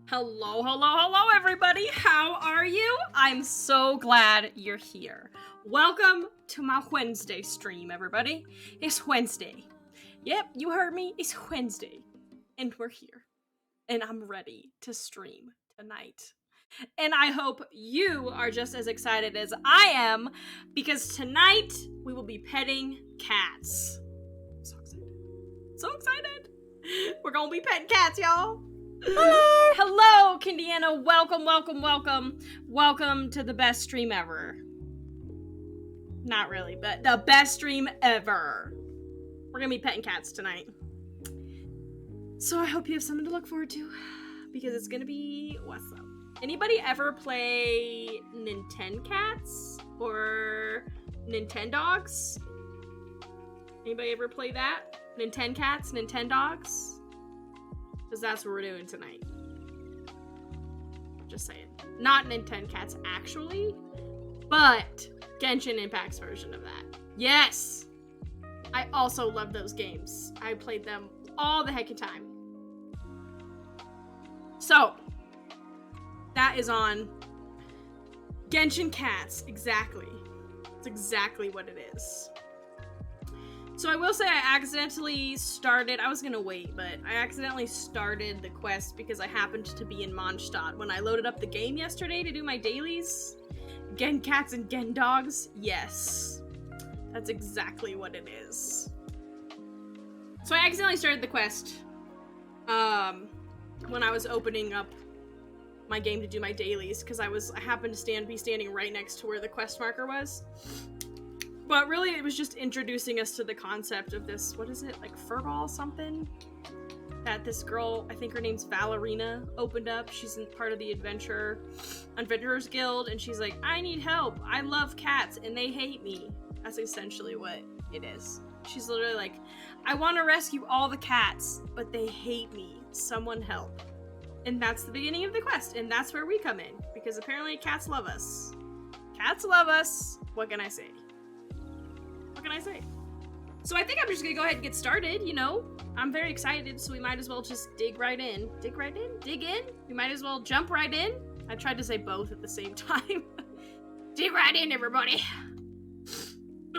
Hello, hello, everybody. How are you? I'm so glad you're here. Welcome to my Wednesday stream, everybody. It's Wednesday. Yep, you heard me. It's Wednesday. And we're here. And I'm ready to stream tonight. And I hope you are just as excited as I am, because tonight we will be petting cats. So excited. So excited. We're gonna be petting cats, y'all. Hello, Candiana. Welcome, welcome, welcome. Welcome to the best stream ever. Not really, but the best stream ever. We're gonna be petting cats tonight. So I hope you have something to look forward to, because it's gonna be what's up. Anybody ever play Nintendo or Nintendogs? Anybody ever play that? Nintendogs? Because that's what we're doing tonight. Just saying. Not Nintendo actually, but Genshin Impact's version of that. Yes! I also love those games. I played them all the heck of time. So, that is on Genshin Cats, exactly. It's exactly what it is. So I will say I accidentally started, I was gonna wait, but I accidentally started the quest because I happened to be in Mondstadt when I loaded up the game yesterday to do my dailies. Gen Cats and Gen Dogs, yes. That's exactly what it is. So I accidentally started the quest when I was opening up my game to do my dailies, because I happened to be standing right next to where the quest marker was. But really, it was just introducing us to the concept of this, what is it, like furball something? That this girl, I think her name's Valerina, opened up. She's part of the Adventurers Guild, and she's like, I need help. I love cats, and they hate me. That's essentially what it is. She's literally like, I want to rescue all the cats, but they hate me. Someone help. And that's the beginning of the quest, and that's where we come in, because apparently cats love us. Cats love us. What can I say? What can I say? So I think I'm just gonna go ahead and get started, you know? I'm very excited, so we might as well just dig right in. Dig right in? Dig in? We might as well jump right in. I tried to say both at the same time. Dig right in, everybody.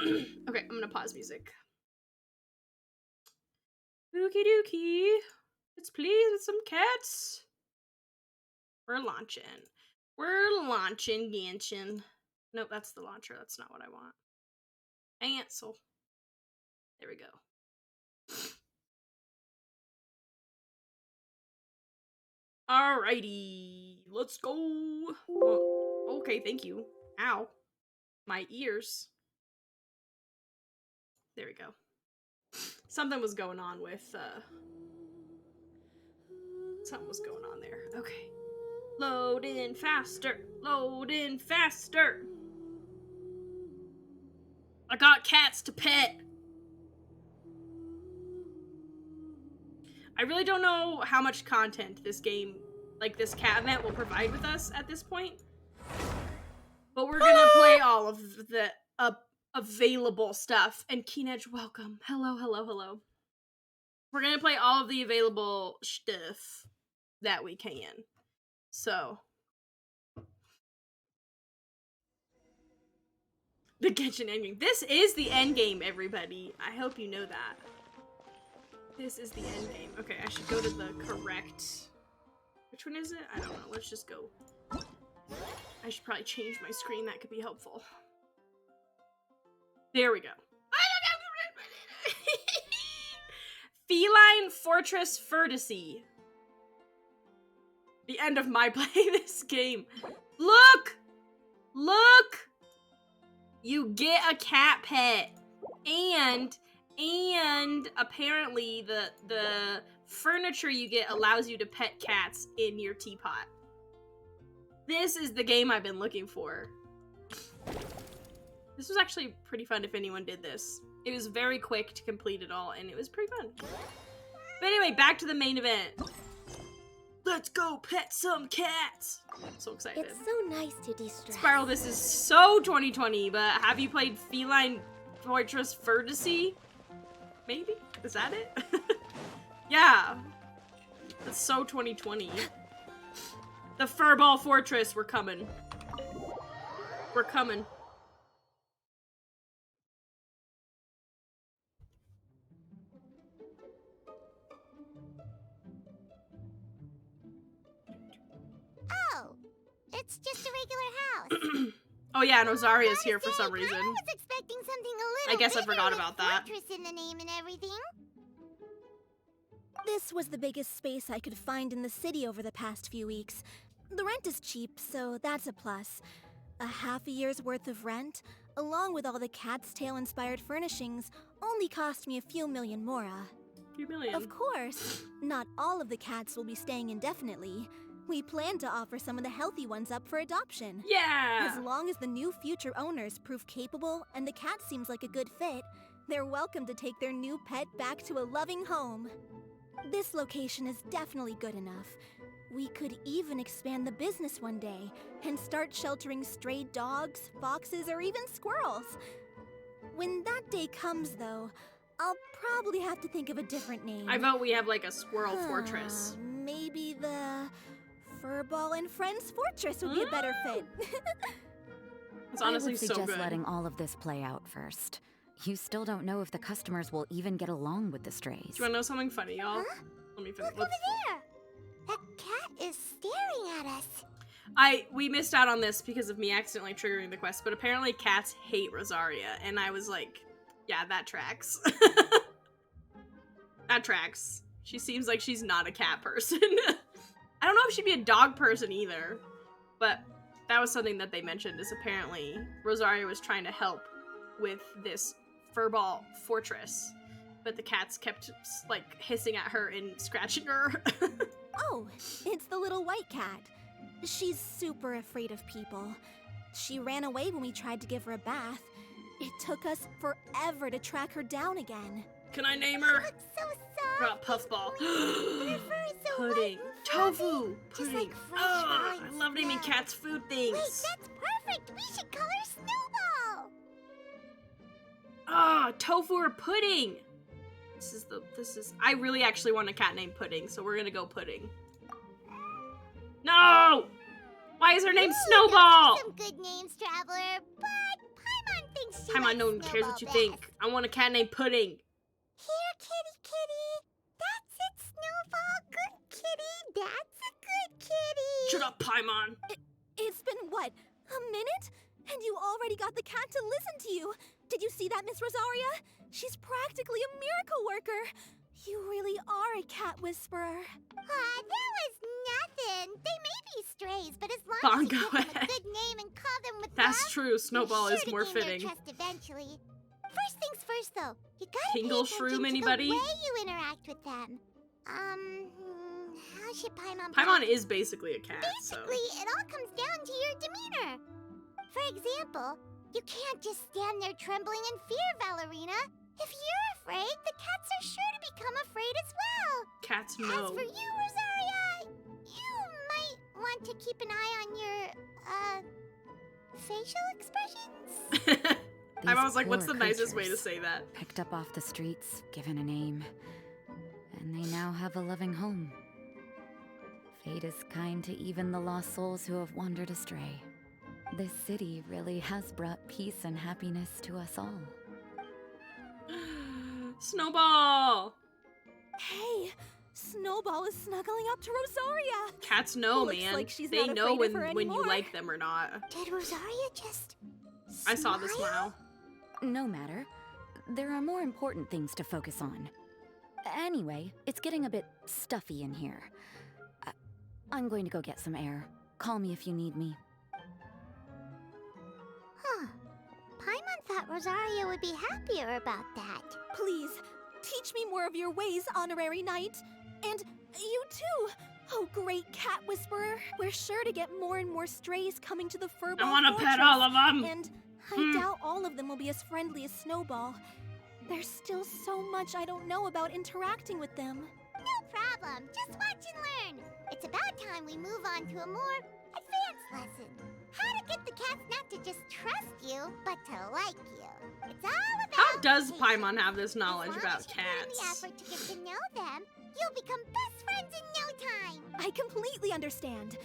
Okay, I'm gonna pause music. Dookie dookie. Let's play with some cats. We're launching. We're launching Genshin. Nope, that's the launcher. That's not what I want. Cancel. There we go. Alrighty. Let's go. Well, okay, thank you. Ow. My ears. There we go. Something was going on with, something was going on there. Okay. Load in faster. Load in faster. I got cats to pet. I really don't know how much content this game, like this cat event, will provide with us at this point. But we're gonna play all of the available stuff. And Keenedge, welcome. Hello, hello, hello. We're gonna play all of the available stuff that we can. So. The Genshin endgame. This is the endgame, everybody. I hope you know that. This is the endgame. Okay, I should go to the correct... Which one is it? I don't know. Let's just go. I should probably change my screen. That could be helpful. There we go. Feline Fortress Vertice. The end of my play this game. Look! Look! You get a cat pet. And apparently the furniture you get allows you to pet cats in your teapot. This is the game I've been looking for. This was actually pretty fun if anyone did this. It was very quick to complete it all, and it was pretty fun. But anyway, back to the main event. Let's go pet some cats! I'm so excited. It's so nice to de-stress. Spiral, this is so 2020, but have you played Feline Fortress Vertice? Maybe? Is that it? Yeah. That's so 2020. The Furball Fortress, we're coming. We're coming. Oh, it's just a regular house. Oh yeah, and Rosaria's here for some reason. I was expecting something a little I guess I bigger forgot with about that. fortress in the name and everything. This was the biggest space I could find in the city over the past few weeks. The rent is cheap, so that's a plus. A half a year's worth of rent, along with all the Cat's Tail-inspired furnishings, only cost me a few million mora. Few million. Of course, not all of the cats will be staying indefinitely. We plan to offer some of the healthy ones up for adoption. Yeah! As long as the new future owners prove capable and the cat seems like a good fit, they're welcome to take their new pet back to a loving home. This location is definitely good enough. We could even expand the business one day and start sheltering stray dogs, foxes, or even squirrels. When that day comes, though, I'll probably have to think of a different name. I vote we have like a squirrel fortress. Maybe the Furball and Friends Fortress would be a better fit. It's honestly I would so suggest good. letting all of this play out first. You still don't know if the customers will even get along with the strays. Do you wanna know something funny, y'all? Let me finish. Look over there. That cat is staring at us. We missed out on this because of me accidentally triggering the quest, but apparently cats hate Rosaria, and I was like, yeah, that tracks. That tracks. She seems like she's not a cat person. I don't know if she'd be a dog person either, but that was something that they mentioned, is apparently Rosaria was trying to help with this Furball Fortress, but the cats kept, like, hissing at her and scratching her. Oh, it's the little white cat. She's super afraid of people. She ran away when we tried to give her a bath. It took us forever to track her down again. Can I name her? Looks so soft. Puffball. And her fur is so Pudding. white and fluffy. Tofu. Just Pudding. like fresh I vines love naming now. cats food things. Wait, that's perfect. We should call her Snowball. Tofu or pudding. I really actually want a cat named Pudding, so we're gonna go Pudding. No! Why is her name Ooh, Snowball? those are some good names, Traveler, but Paimon thinks she Paimon, likes no one cares what you Snowball think. I want a cat named Pudding. Here, kitty, kitty. That's it, Snowball. Good kitty. That's a good kitty. Shut up, Paimon. It's been, what, a minute? And you already got the cat to listen to you. Did you see that, Miss Rosaria? She's practically a miracle worker. You really are a cat whisperer. That was nothing. They may be strays, but as long as you Bongo give them a head. good name and call them with That's love, true. Snowball you're is sure to more gain their fitting. trust eventually. First things first, though. You gotta Tingle pay shroom, attention anybody? to the way you interact with them. How should Paimon Paimon put it? is basically a cat, so. Basically, it all comes down to your demeanor. For example, you can't just stand there trembling in fear, Valerina. If you're afraid, the cats are sure to become afraid as well. Cats As know. for you, Rosaria, you might want to keep an eye on your, facial expressions. I These was like, what's the poor nicest way to creatures, say that? picked up off the streets, given a name, and they now have a loving home. Fate is kind to even the lost souls who have wandered astray. This city really has brought peace and happiness to us all. Snowball! Hey, Snowball is snuggling up to Rosaria. Cats know, Looks man. like she's They not know afraid of her when you anymore. like them or not. Did Rosaria just I saw the smile. No matter. There are more important things to focus on. Anyway, it's getting a bit stuffy in here. I'm going to go get some air. Call me if you need me. Huh. Paimon thought Rosaria would be happier about that. Please, teach me more of your ways, honorary knight. And you too. Oh, great cat whisperer. We're sure to get more and more strays coming to the Furball I want to Fortress. pet all of them. And I doubt all of them will be as friendly as Snowball. There's still so much I don't know about interacting with them. No problem. Just watch and learn. It's about time we move on to a more advanced lesson. How to get the cats not to just trust you, but to like you. It's all about How does patience. Paimon have this As knowledge long about as you put in the cats? effort to get to know them, you'll become best friends in no time. I completely understand.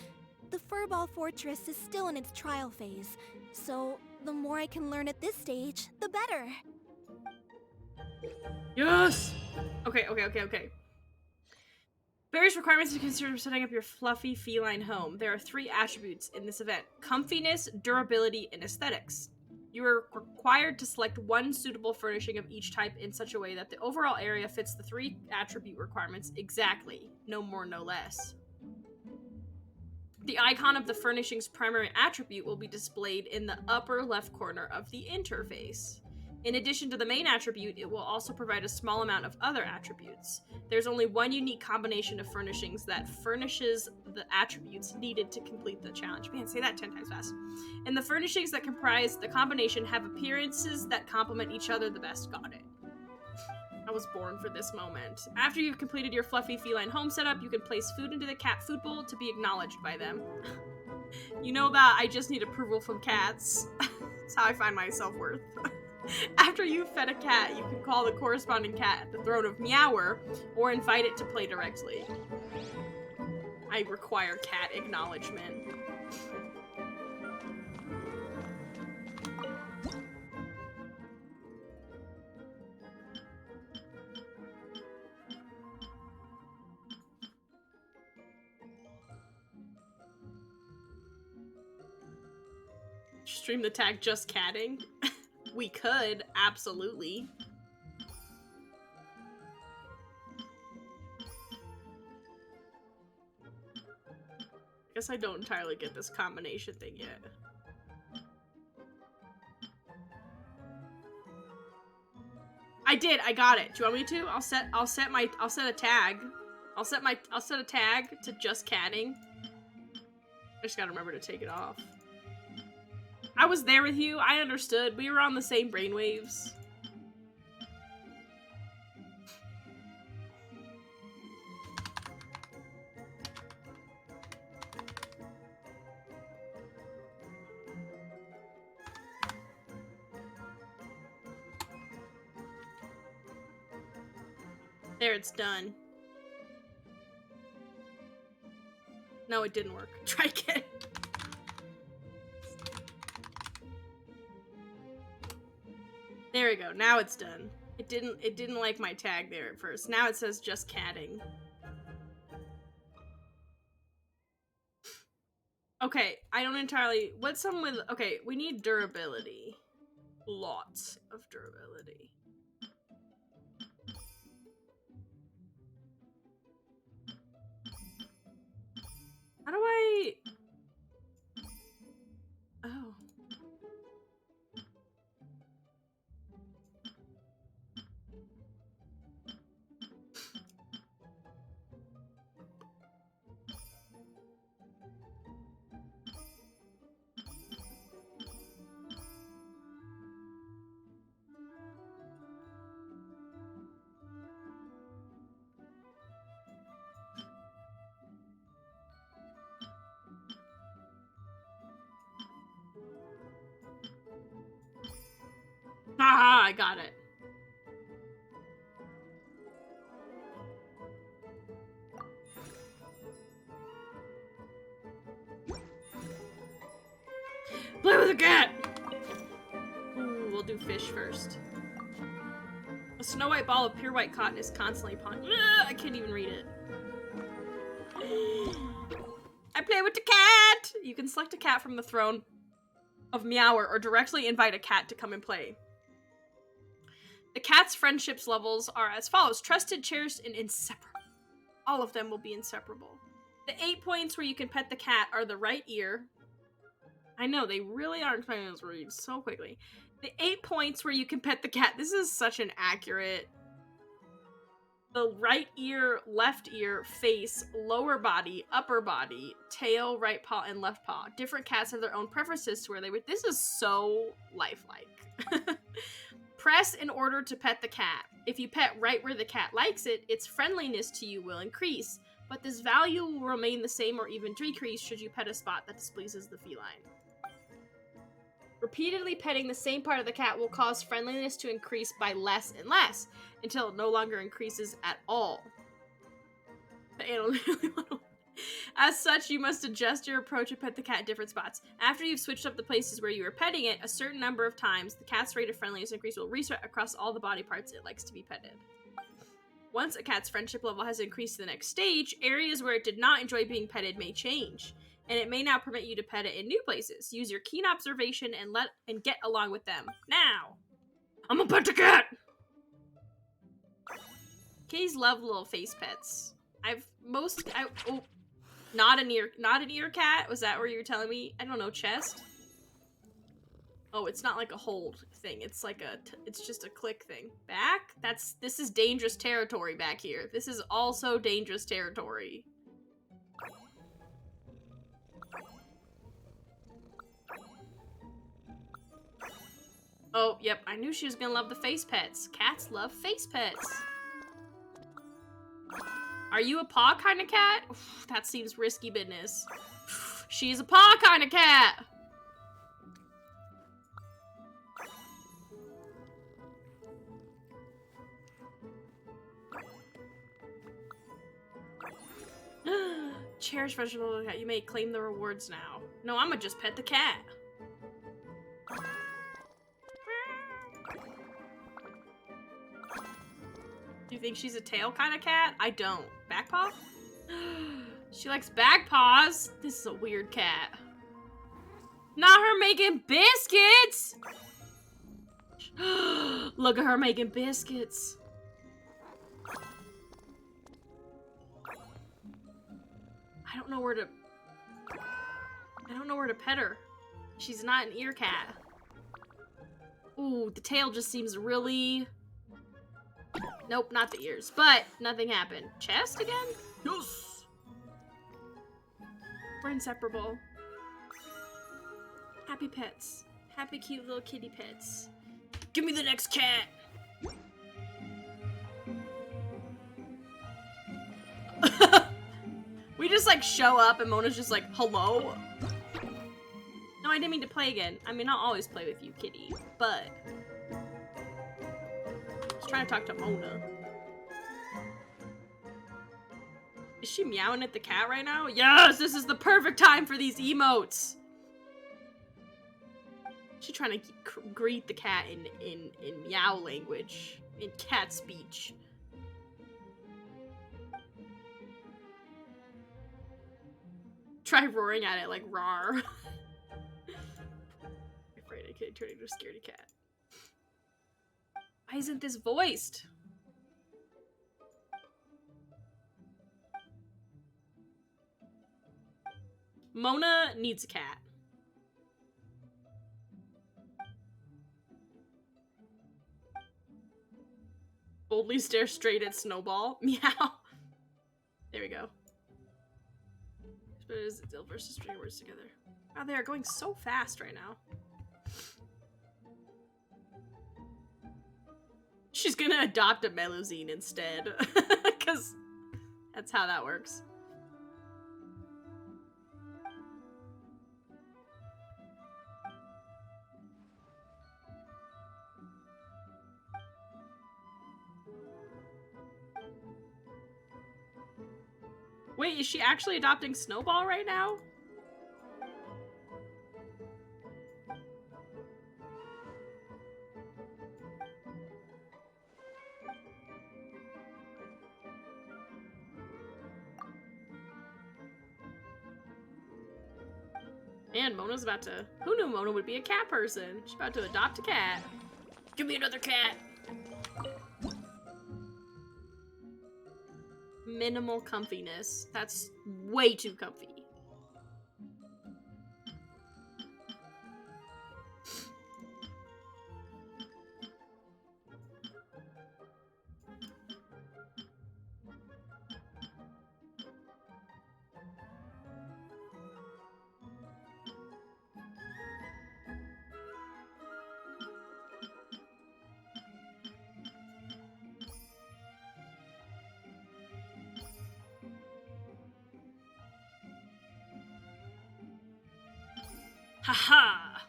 The Furball Fortress is still in its trial phase, so the more I can learn at this stage, the better. Yes! Okay. Various requirements to consider for setting up your fluffy feline home. There are 3 attributes in this event: comfiness, durability, and aesthetics. You are required to select one suitable furnishing of each type in such a way that the overall area fits the 3 attribute requirements exactly, no more, no less. The icon of the furnishing's primary attribute will be displayed in the upper left corner of the interface. In addition to the main attribute, it will also provide a small amount of other attributes. There's only one unique combination of furnishings that furnishes the attributes needed to complete the challenge. Man, say that 10 times fast. And the furnishings that comprise the combination have appearances that complement each other the best. Got it. I was born for this moment. After you've completed your fluffy feline home setup, you can place food into the cat food bowl to be acknowledged by them. You know that I just need approval from cats. That's how I find my self-worth. After you've fed a cat, you can call the corresponding cat at the throne of Meower or invite it to play directly. I require cat acknowledgement. Stream the tag just catting? We could, absolutely. Guess I don't entirely get this combination thing yet. I did, I got it. Do you want me to? I'll set a tag. I'll set a tag to just catting. I just gotta remember to take it off. I was there with you. I understood. We were on the same brainwaves. There, it's done. No, it didn't work. Try again. There we go. Now it's done. It didn't like my tag there at first. Now it says just catting. Okay, I don't entirely... What's some with... Okay, we need durability. Lots of durability. How do I... Oh. Ah, I got it. Play with a cat! Ooh, we'll do fish first. A snow white ball of pure white cotton is constantly upon. I can't even read it. I play with the cat! You can select a cat from the throne of Meower or directly invite a cat to come and play. The cat's friendships levels are as follows. Trusted, cherished, and inseparable. All of them will be inseparable. The 8 points where you can pet the cat are the right ear. I know, they really are explaining this read so quickly. The 8 points where you can pet the cat. This is such an accurate... The right ear, left ear, face, lower body, upper body, tail, right paw, and left paw. Different cats have their own preferences to where they would... This is so lifelike. Press in order to pet the cat. If you pet right where the cat likes it, its friendliness to you will increase, but this value will remain the same or even decrease should you pet a spot that displeases the feline. Repeatedly petting the same part of the cat will cause friendliness to increase by less and less, until it no longer increases at all. As such, you must adjust your approach to pet the cat at different spots. After you've switched up the places where you are petting it, a certain number of times, the cat's rate of friendliness increase will reset across all the body parts it likes to be petted. Once a cat's friendship level has increased to the next stage, areas where it did not enjoy being petted may change, and it may now permit you to pet it in new places. Use your keen observation and get along with them. Now! I'm gonna pet the cat! Kitties love little face pets. Not an ear cat? Was that where you were telling me? I don't know, chest? Oh, it's not like a hold thing. It's like it's just a click thing. Back? This is dangerous territory back here. This is also dangerous territory. Oh, yep, I knew she was gonna love the face pets. Cats love face pets. Are you a paw kind of cat? Oof, that seems risky business. She's a paw kind of cat! Cherish vegetable cat. You may claim the rewards now. No, I'm gonna just pet the cat. Do you think she's a tail kind of cat? I don't. Back paw? She likes back paws. This is a weird cat. Not her making biscuits! Look at her making biscuits. I don't know where to pet her. She's not an ear cat. Ooh, the tail just seems really... Nope, not the ears. But nothing happened. Chest again? Yes! We're inseparable. Happy pets. Happy cute little kitty pets. Give me the next cat! We just like show up and Mona's just like, hello? No, I didn't mean to play again. I mean, I'll always play with you, kitty, but... I was trying to talk to Mona. Is she meowing at the cat right now? Yes, this is the perfect time for these emotes! She's trying to greet the cat in meow language, in cat speech. Try roaring at it like rawr. Afraid of kid turning into a scaredy cat. Why isn't this voiced? Mona needs a cat. Boldly stare straight at Snowball. Meow. There we go. But it is Dill versus string words together. Wow, they are going so fast right now. She's gonna adopt a Melusine instead. Because that's how that works. Wait, is she actually adopting Snowball right now? Man, Mona's about to... Who knew Mona would be a cat person? She's about to adopt a cat. Give me another cat. Minimal comfiness. That's way too comfy. Haha!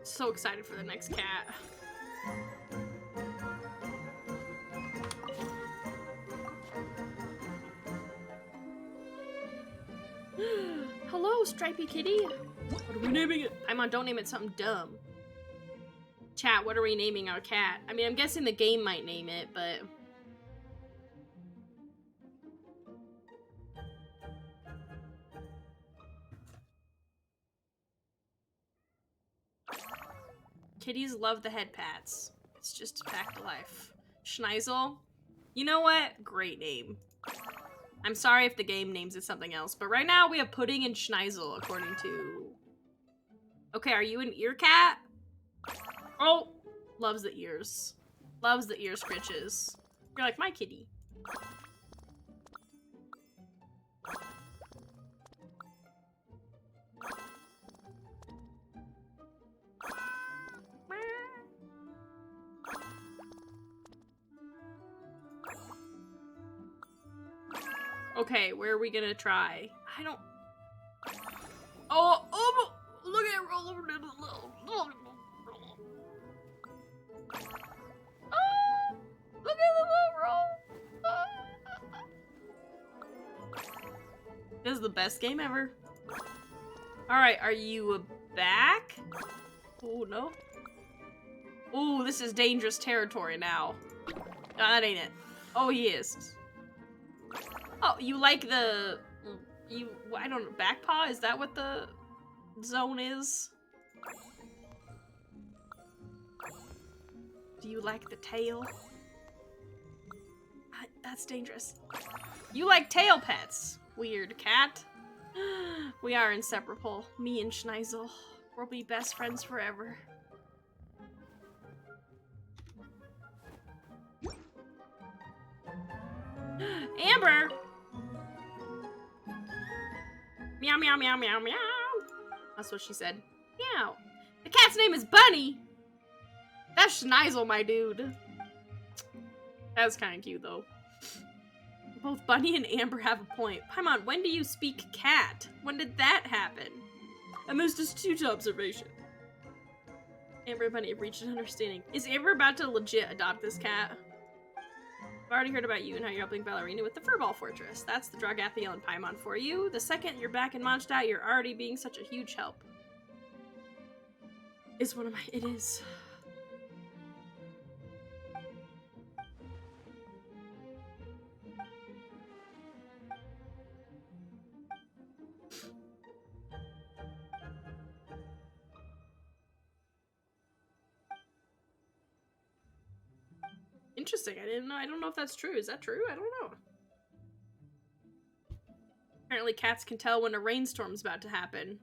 So excited for the next cat. Hello, Stripey Kitty. What are we naming it? Paimon, don't name it something dumb. Chat, what are we naming our cat? I mean, I'm guessing the game might name it, but... Kitties love the head pats. It's just a fact of life. Schneisel? You know what? Great name. I'm sorry if the game names it something else, but right now we have Pudding and Schneisel, according to... Okay, are you an ear cat? Oh! Loves the ears. Loves the ear scritches. You're like my kitty. Okay, where are we gonna try? I don't... Oh, look at it roll over to the little... Oh, look at the little roll. This is the best game ever. Alright, are you back? Oh, no. Oh, this is dangerous territory now. No, that ain't it. Oh, he is. Oh, you like the... I don't know, back paw? Is that what the zone is? Do you like the tail? That's dangerous. You like tail pets, weird cat. We are inseparable. Me and Schneisel. We'll be best friends forever. Amber! Meow, meow, meow, meow, meow. That's what she said. Meow. The cat's name is Bunny. That's Schneisel, my dude. That's kind of cute, though. Both Bunny and Amber have a point. Paimon, when do you speak cat? When did that happen? A most astute observation. Amber and Bunny have reached an understanding. Is Amber about to legit adopt this cat? I've already heard about you and how you're helping Ballerina with the Furball Fortress. That's the Dragathiel and Paimon for you. The second you're back in Mondstadt, you're already being such a huge help. It's one of my... It is. Interesting. I didn't know. I don't know if that's true. Is that true? I don't know. Apparently cats can tell when a rainstorm's about to happen.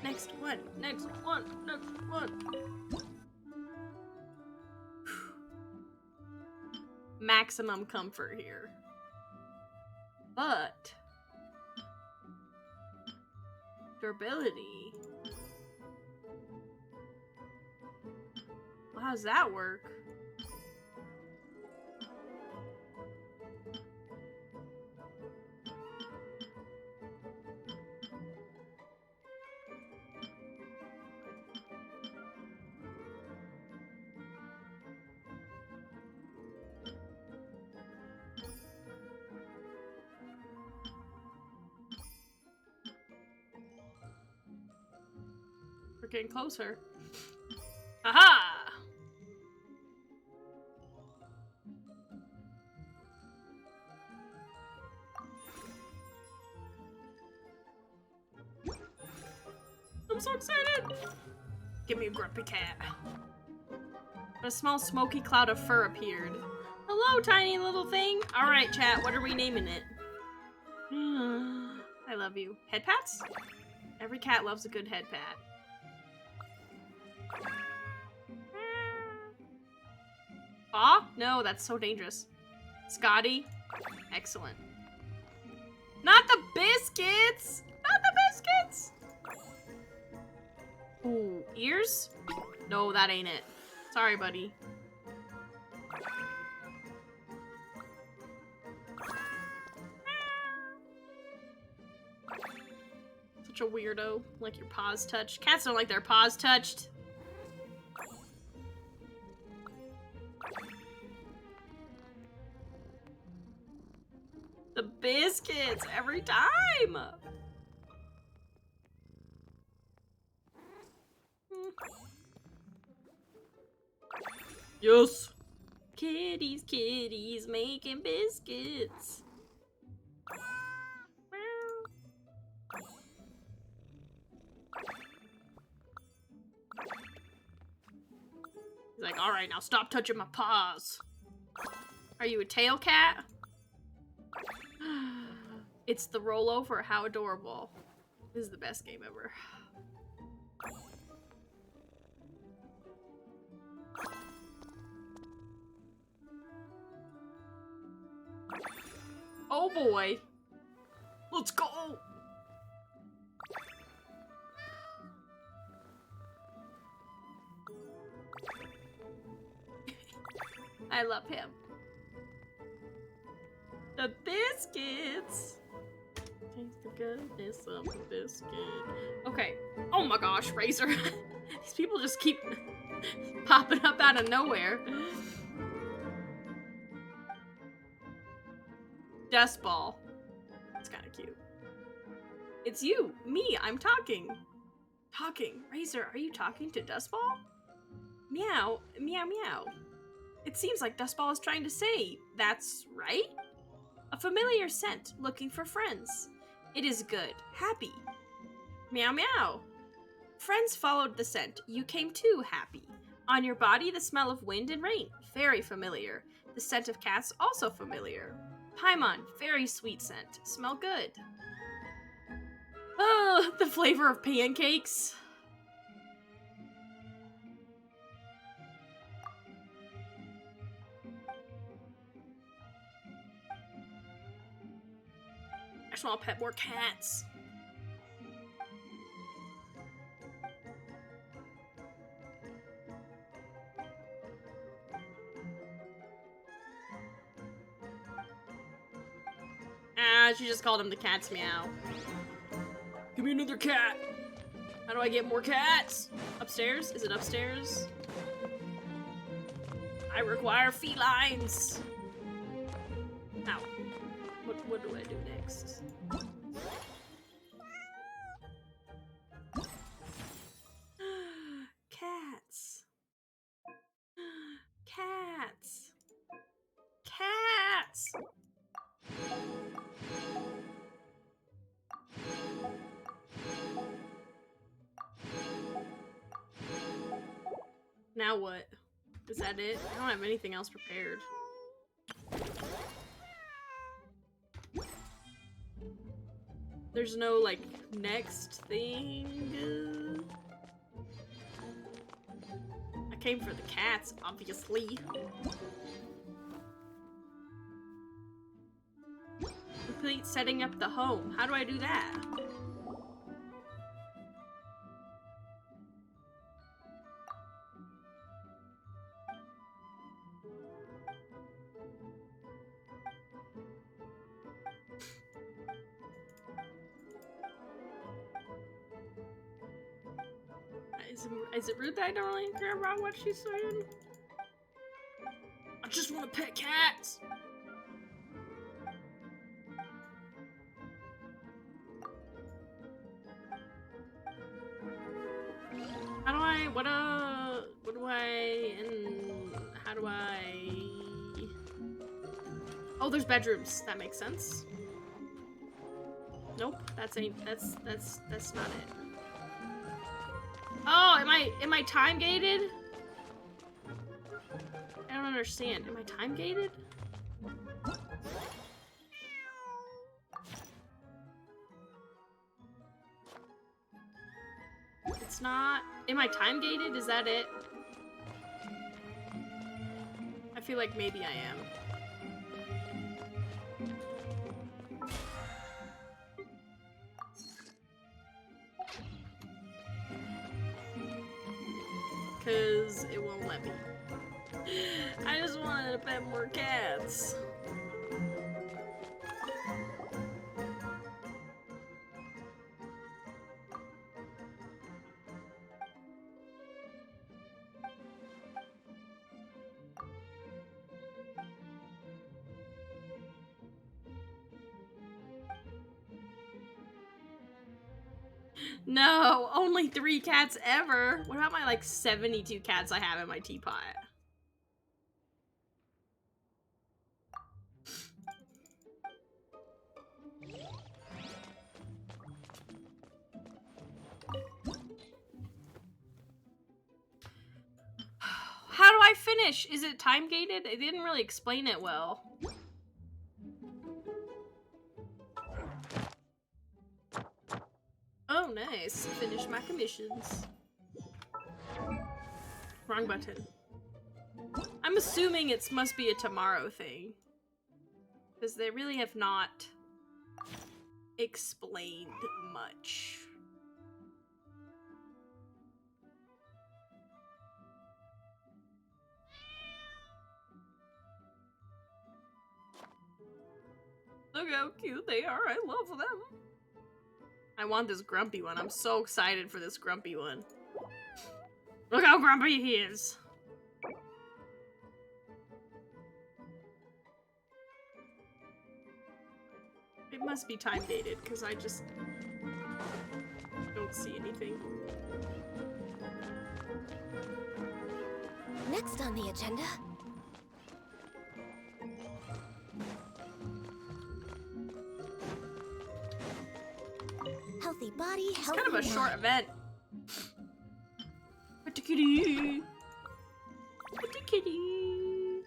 Next one, next one, next one. Maximum comfort here. But durability. Well, how does that work? We're getting closer. Aha! I'm so excited! Give me a grumpy cat. A small smoky cloud of fur appeared. Hello, tiny little thing. Alright, chat, what are we naming it? I love you. Head pats? Every cat loves a good head pat. Aw? No, that's so dangerous. Scotty? Excellent. Not the biscuits! Not the biscuits! Ooh, ears? No, that ain't it. Sorry, buddy. Such a weirdo. Like your paws touched. Cats don't like their paws touched. The biscuits every time. Yes. Kitties, kitties making biscuits. He's like, all right, now stop touching my paws. Are you a tail cat? It's the rollover. How adorable. This is the best game ever. Oh boy. Let's go. I love him. The biscuits. Taste the goodness of the biscuit. Okay. Oh my gosh, Razor. These people just keep popping up out of nowhere. Dust ball. It's kind of cute. It's you. Me. I'm talking. Talking. Razor, are you talking to Dustball? Meow. Meow meow. It seems like Dustball is trying to say, that's right? A familiar scent, looking for friends. It is good. Happy. Meow meow. Friends followed the scent. You came too, happy. On your body, the smell of wind and rain. Very familiar. The scent of cats, also familiar. Paimon, very sweet scent. Smell good. Oh, the flavor of pancakes. I just want to pet more cats. thought you just called him the cat's meow. Give me another cat. How do I get more cats? Upstairs? Is it upstairs? I require felines. Ow. What do I do next? Cats. Cats. Cats. Now what? Is that it? I don't have anything else prepared. There's no, like, next thing. I came for the cats, obviously. Complete setting up the home. How do I do that? Is it rude that I don't really care about what she's saying? I just want to pet cats! How do I, what do I, and how do I... Oh, there's bedrooms. That makes sense. Nope, that's not it. Oh, am I time gated? I don't understand. Am I time gated? It's not. Am I time gated? Is that it? I feel like maybe I am. Because it won't let me. I just wanted to pet more cats. No, only 3 cats ever. What about my, like, 72 cats I have in my teapot? How do I finish? Is it time gated? It didn't really explain it well. Oh, nice. Finish my commissions. Wrong button. I'm assuming it must be a tomorrow thing. Because they really have not explained much. Look how cute they are. I love them. I want this grumpy one. I'm so excited for this grumpy one. Look how grumpy he is. It must be time dated because I just don't see anything. Next on the agenda. Healthy body, It's healthy kind of a mind. short event. Pretty kitty. Pretty kitty.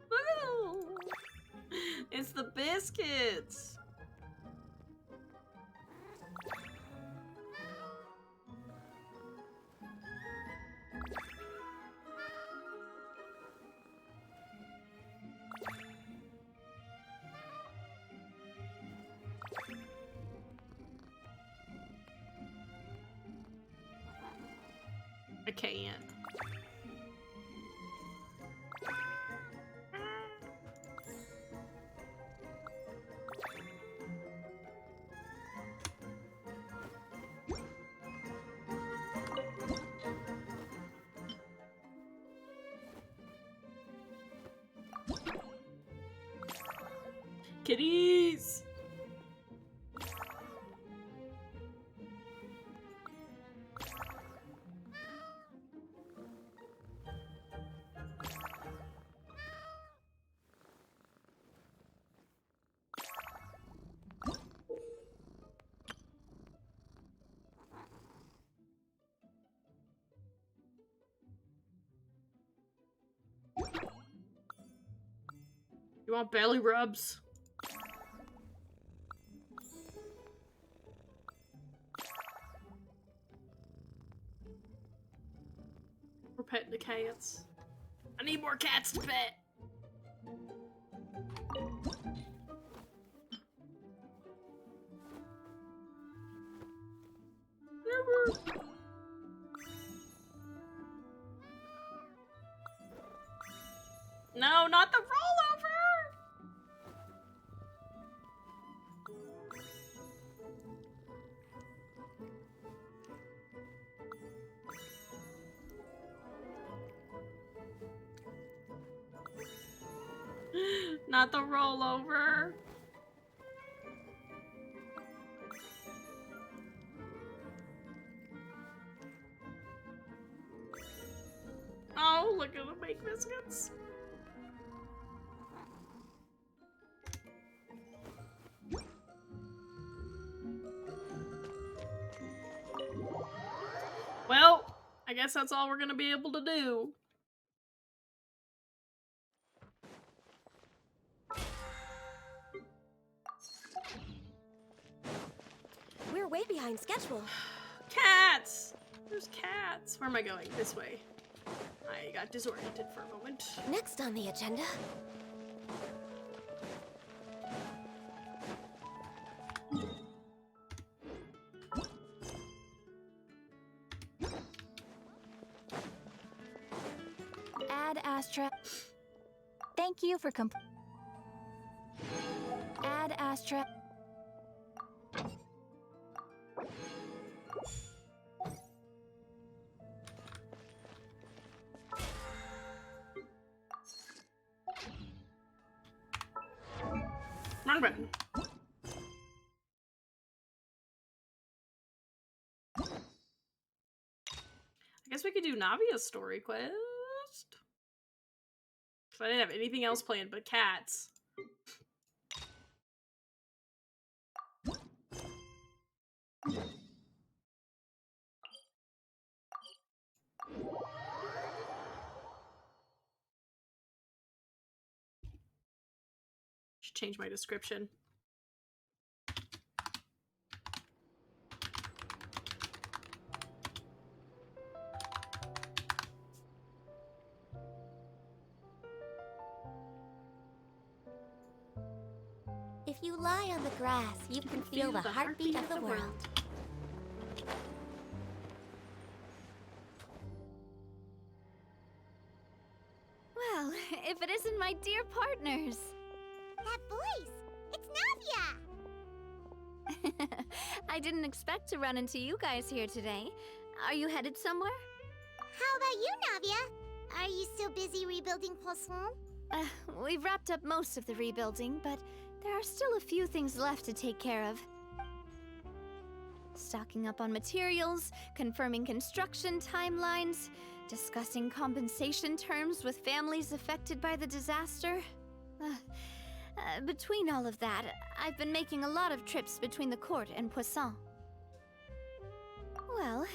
Woo! It's the biscuits. I can't. kitties. You want belly rubs? We're petting the cats. I need more cats to pet. No, not the rollover! Not the rollover. Oh, look at the baked biscuits. Well, I guess that's all we're gonna be able to do. We're way behind schedule. Cats! There's cats. Where am I going? This way. I got disoriented for a moment. Next on the agenda. Ad Astra. Thank you for Ad Astra. Wrong button. I guess we could do Navia's story quest. Because I didn't have anything else planned but cats. Should change my description. If you lie on the grass, you can feel the heartbeat of the world. Well, if it isn't my dear partners. That voice! It's Navia! I didn't expect to run into you guys here today. Are you headed somewhere? How about you, Navia? Are you still busy rebuilding Poisson? We've wrapped up most of the rebuilding, but there are still a few things left to take care of. Stocking up on materials, confirming construction timelines, discussing compensation terms with families affected by the disaster. Between all of that, I've been making a lot of trips between the court and Poisson. Well,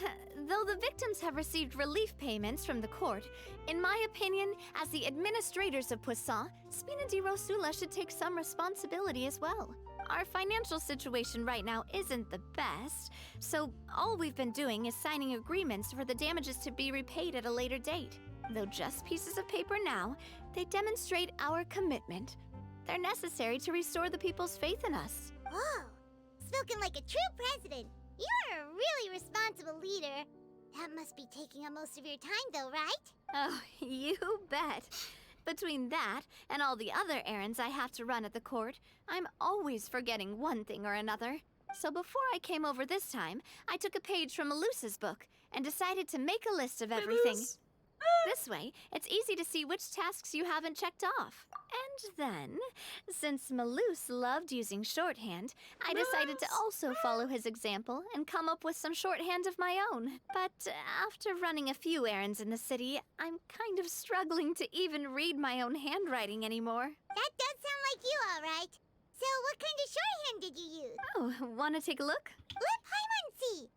though the victims have received relief payments from the court, in my opinion, as the administrators of Poisson, Spina di Rosula should take some responsibility as well. Our financial situation right now isn't the best, so all we've been doing is signing agreements for the damages to be repaid at a later date. Though just pieces of paper now, they demonstrate our commitment. They're necessary to restore the people's faith in us. Whoa! Spoken like a true president. You're a really responsible leader. That must be taking up most of your time, though, right? Oh, you bet. Between that and all the other errands I have to run at the court, I'm always forgetting one thing or another. So before I came over this time, I took a page from Melusa's book and decided to make a list of everything. This way, it's easy to see which tasks you haven't checked off. And then, since Maloose loved using shorthand, I decided to also follow his example and come up with some shorthand of my own. But after running a few errands in the city, I'm kind of struggling to even read my own handwriting anymore. That does sound like you, all right. So what kind of shorthand did you use? Oh, wanna take a look? Let Paimon see.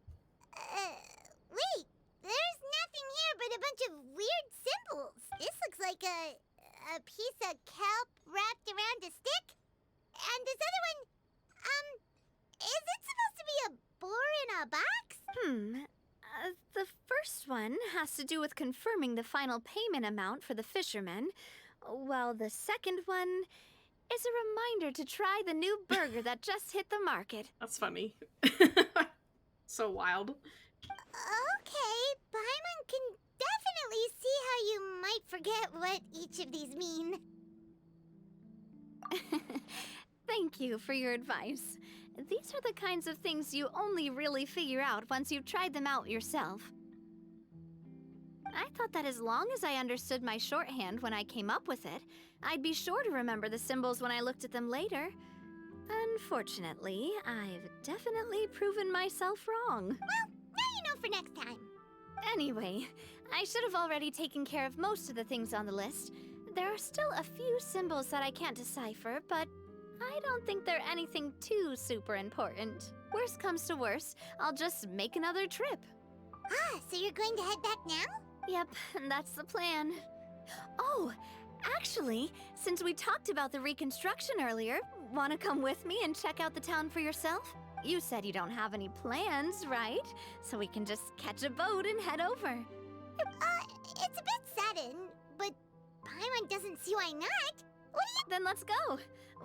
Wait. There's nothing here but a bunch of weird symbols. This looks like a piece of kelp wrapped around a stick. And this other one, is it supposed to be a boar in a box? The first one has to do with confirming the final payment amount for the fishermen, while the second one is a reminder to try the new burger that just hit the market. That's funny. So wild. Okay, Paimon can definitely see how you might forget what each of these mean. Thank you for your advice. These are the kinds of things you only really figure out once you've tried them out yourself. I thought that as long as I understood my shorthand when I came up with it, I'd be sure to remember the symbols when I looked at them later. Unfortunately, I've definitely proven myself wrong. Well, now you know for next time. Anyway, I should have already taken care of most of the things on the list. There are still a few symbols that I can't decipher, but I don't think they're anything too super important. Worst comes to worst, I'll just make another trip. Ah, so you're going to head back now? Yep, that's the plan. Oh, actually, since we talked about the reconstruction earlier, want to come with me and check out the town for yourself? You said you don't have any plans, right? So we can just catch a boat and head over. It's a bit sudden, but Paimon doesn't see why not. What do you... Then let's go.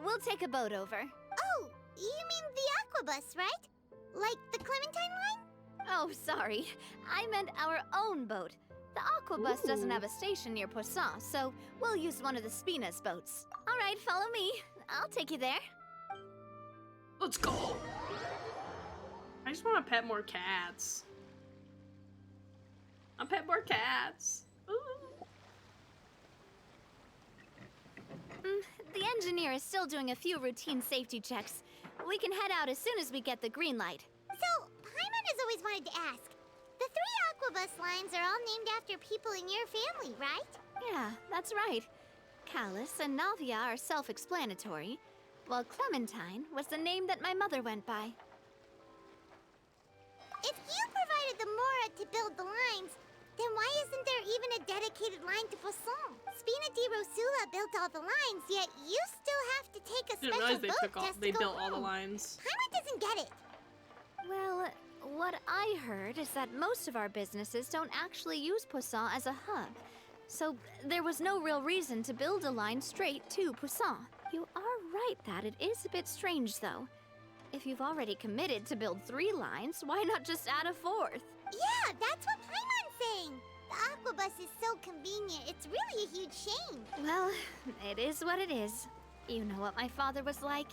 We'll take a boat over. Oh, you mean the aquabus, right? Like the Clementine line? Oh, sorry. I meant our own boat. The aquabus doesn't have a station near Poisson, so we'll use one of the Spina's boats. All right, follow me. I'll take you there. Let's go. I just want to pet more cats. I'll pet more cats. Ooh. The engineer is still doing a few routine safety checks. We can head out as soon as we get the green light. So, Paimon has always wanted to ask. The 3 aquabus lines are all named after people in your family, right? Yeah, that's right. Callus and Navia are self-explanatory, while Clementine was the name that my mother went by. If you provided the Mora to build the lines, then why isn't there even a dedicated line to Poisson? Spina di Rosula built all the lines, yet you still have to take a Didn't special realize boat they just to go built all the home. lines. Paimon doesn't get it. Well, what I heard is that most of our businesses don't actually use Poisson as a hub. So there was no real reason to build a line straight to Poisson. You are right that it is a bit strange, though. If you've already committed to build 3 lines, why not just add a 4th? Yeah, that's what Paimon's saying. The aquabus is so convenient, it's really a huge shame. Well, it is what it is. You know what my father was like.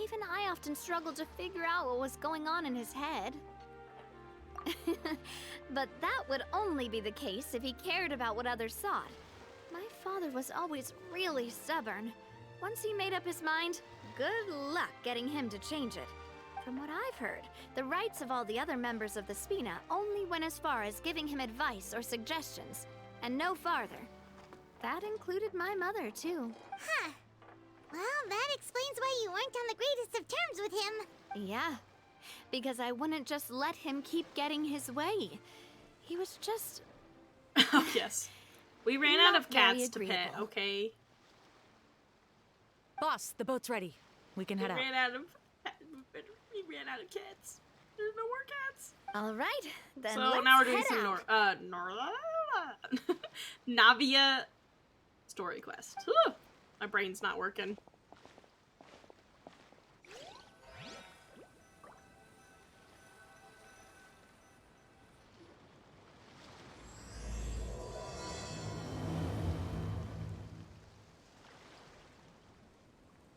Even I often struggled to figure out what was going on in his head. But that would only be the case if he cared about what others thought. My father was always really stubborn. Once he made up his mind, good luck getting him to change it. From what I've heard, the rights of all the other members of the Spina only went as far as giving him advice or suggestions, and no farther. That included my mother, too. Huh. Well, that explains why you weren't on the greatest of terms with him. Yeah, because I wouldn't just let him keep getting his way. He was just... Oh, yes. We ran out Not of cats very to pet, agreeable. okay? Boss, the boat's ready. We can head out. We ran out of cats. There's no more cats. All right, then So let's now we're doing head some out. Navia story quest. Whew. My brain's not working.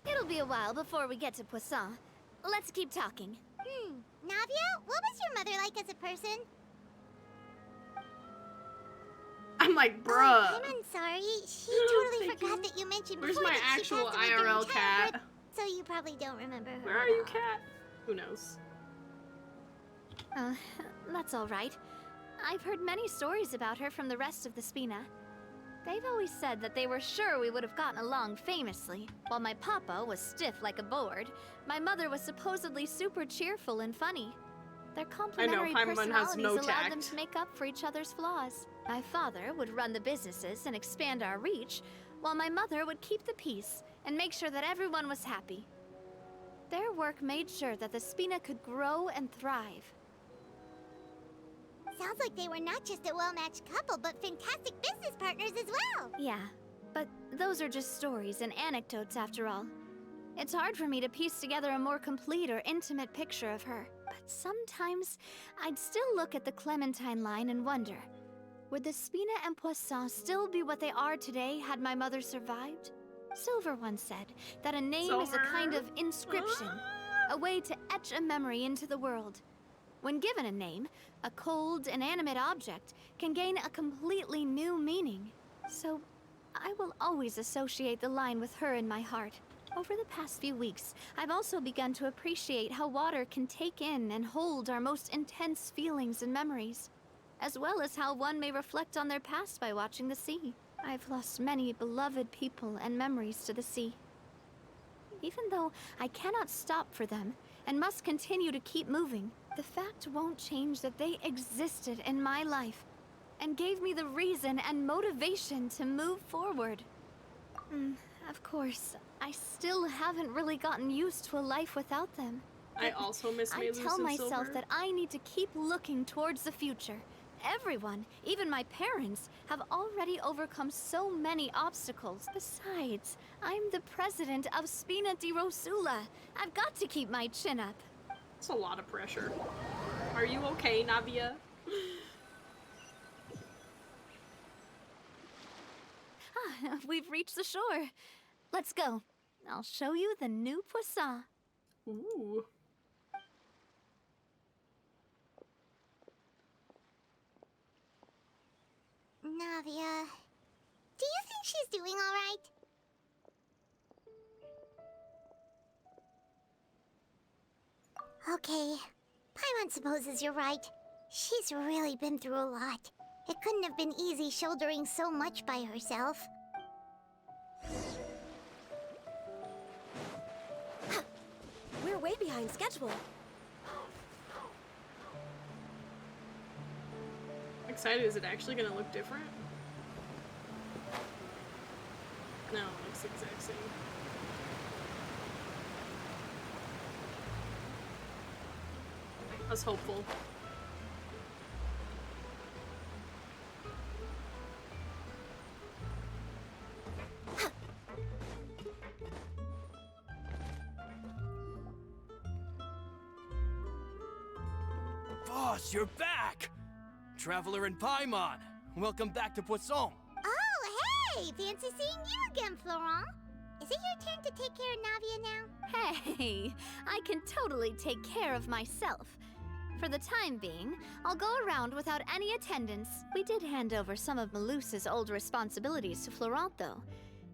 It'll be a while before we get to Poisson. Let's keep talking. Navia, what was your mother like as a person? I'm like, Oh, bruh. I'm sorry. She totally Thank forgot you. that you mentioned Where's before my that she actual passed away during IRL cat? childbirth, so you probably don't remember her Where at are you, all. cat? Who knows? Uh, that's all right. I've heard many stories about her from the rest of the Spina. They've always said that they were sure we would have gotten along famously. While my papa was stiff like a board, my mother was supposedly super cheerful and funny. Their complementary Paimon has personalities no allowed them tact. to make up for each other's flaws. My father would run the businesses and expand our reach, while my mother would keep the peace and make sure that everyone was happy. Their work made sure that the Spina could grow and thrive. Sounds like they were not just a well-matched couple, but fantastic business partners as well. Yeah, but those are just stories and anecdotes after all. It's hard for me to piece together a more complete or intimate picture of her. But sometimes, I'd still look at the Clementine line and wonder, would the Spina and Poisson still be what they are today had my mother survived? Silver once said that a name is a kind of inscription, a way to etch a memory into the world. When given a name, a cold, inanimate object can gain a completely new meaning. So, I will always associate the line with her in my heart. Over the past few weeks, I've also begun to appreciate how water can take in and hold our most intense feelings and memories, as well as how one may reflect on their past by watching the sea. I've lost many beloved people and memories to the sea. Even though I cannot stop for them and must continue to keep moving, the fact won't change that they existed in my life and gave me the reason and motivation to move forward. Of course, I still haven't really gotten used to a life without them. I also miss I Melus tell and myself Silver. that I need to keep looking towards the future. Everyone, even my parents, have already overcome so many obstacles. Besides, I'm the president of Spina di Rosula. I've got to keep my chin up. It's a lot of pressure. Are you okay, Navia? We've reached the shore. Let's go. I'll show you the new Poisson. Ooh. Navia, do you think she's doing all right? Okay, Paimon supposes you're right. She's really been through a lot. It couldn't have been easy shouldering so much by herself. We're way behind schedule. Excited, is it actually gonna look different? No, it looks the exact same. I was hopeful. Boss, you're back! Traveler and Paimon, welcome back to Poisson. Oh, hey! Fancy seeing you again, Florent. Is it your turn to take care of Navia now? Hey, I can totally take care of myself. For the time being, I'll go around without any attendance. We did hand over some of Melus's old responsibilities to Florent, though.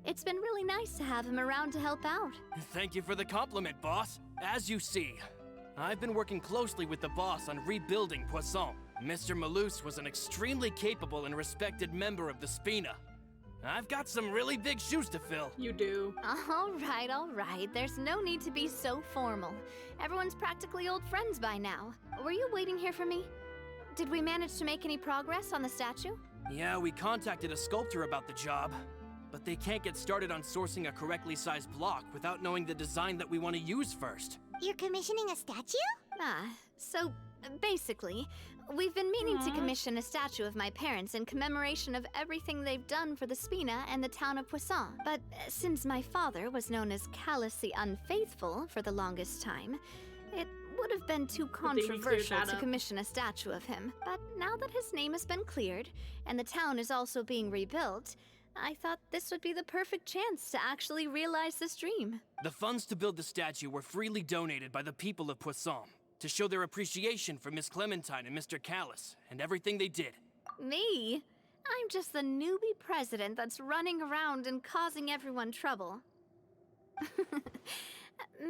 It's been really nice to have him around to help out. Thank you for the compliment, boss. As you see, I've been working closely with the boss on rebuilding Poisson. Mr. Melus was an extremely capable and respected member of the Spina. I've got some really big shoes to fill. You do. All right. There's no need to be so formal. Everyone's practically old friends by now. Were you waiting here for me? Did we manage to make any progress on the statue? Yeah, we contacted a sculptor about the job, but they can't get started on sourcing a correctly sized block without knowing the design that we want to use first. You're commissioning a statue? So basically, we've been meaning to commission a statue of my parents in commemoration of everything they've done for the Spina and the town of Poisson. But since my father was known as Callus the Unfaithful for the longest time, it would have been too think we cleared controversial that to up. commission a statue of him. But now that his name has been cleared, and the town is also being rebuilt, I thought this would be the perfect chance to actually realize this dream. The funds to build the statue were freely donated by the people of Poisson to show their appreciation for Miss Clementine and Mr. Callus and everything they did. Me? I'm just the newbie president that's running around and causing everyone trouble.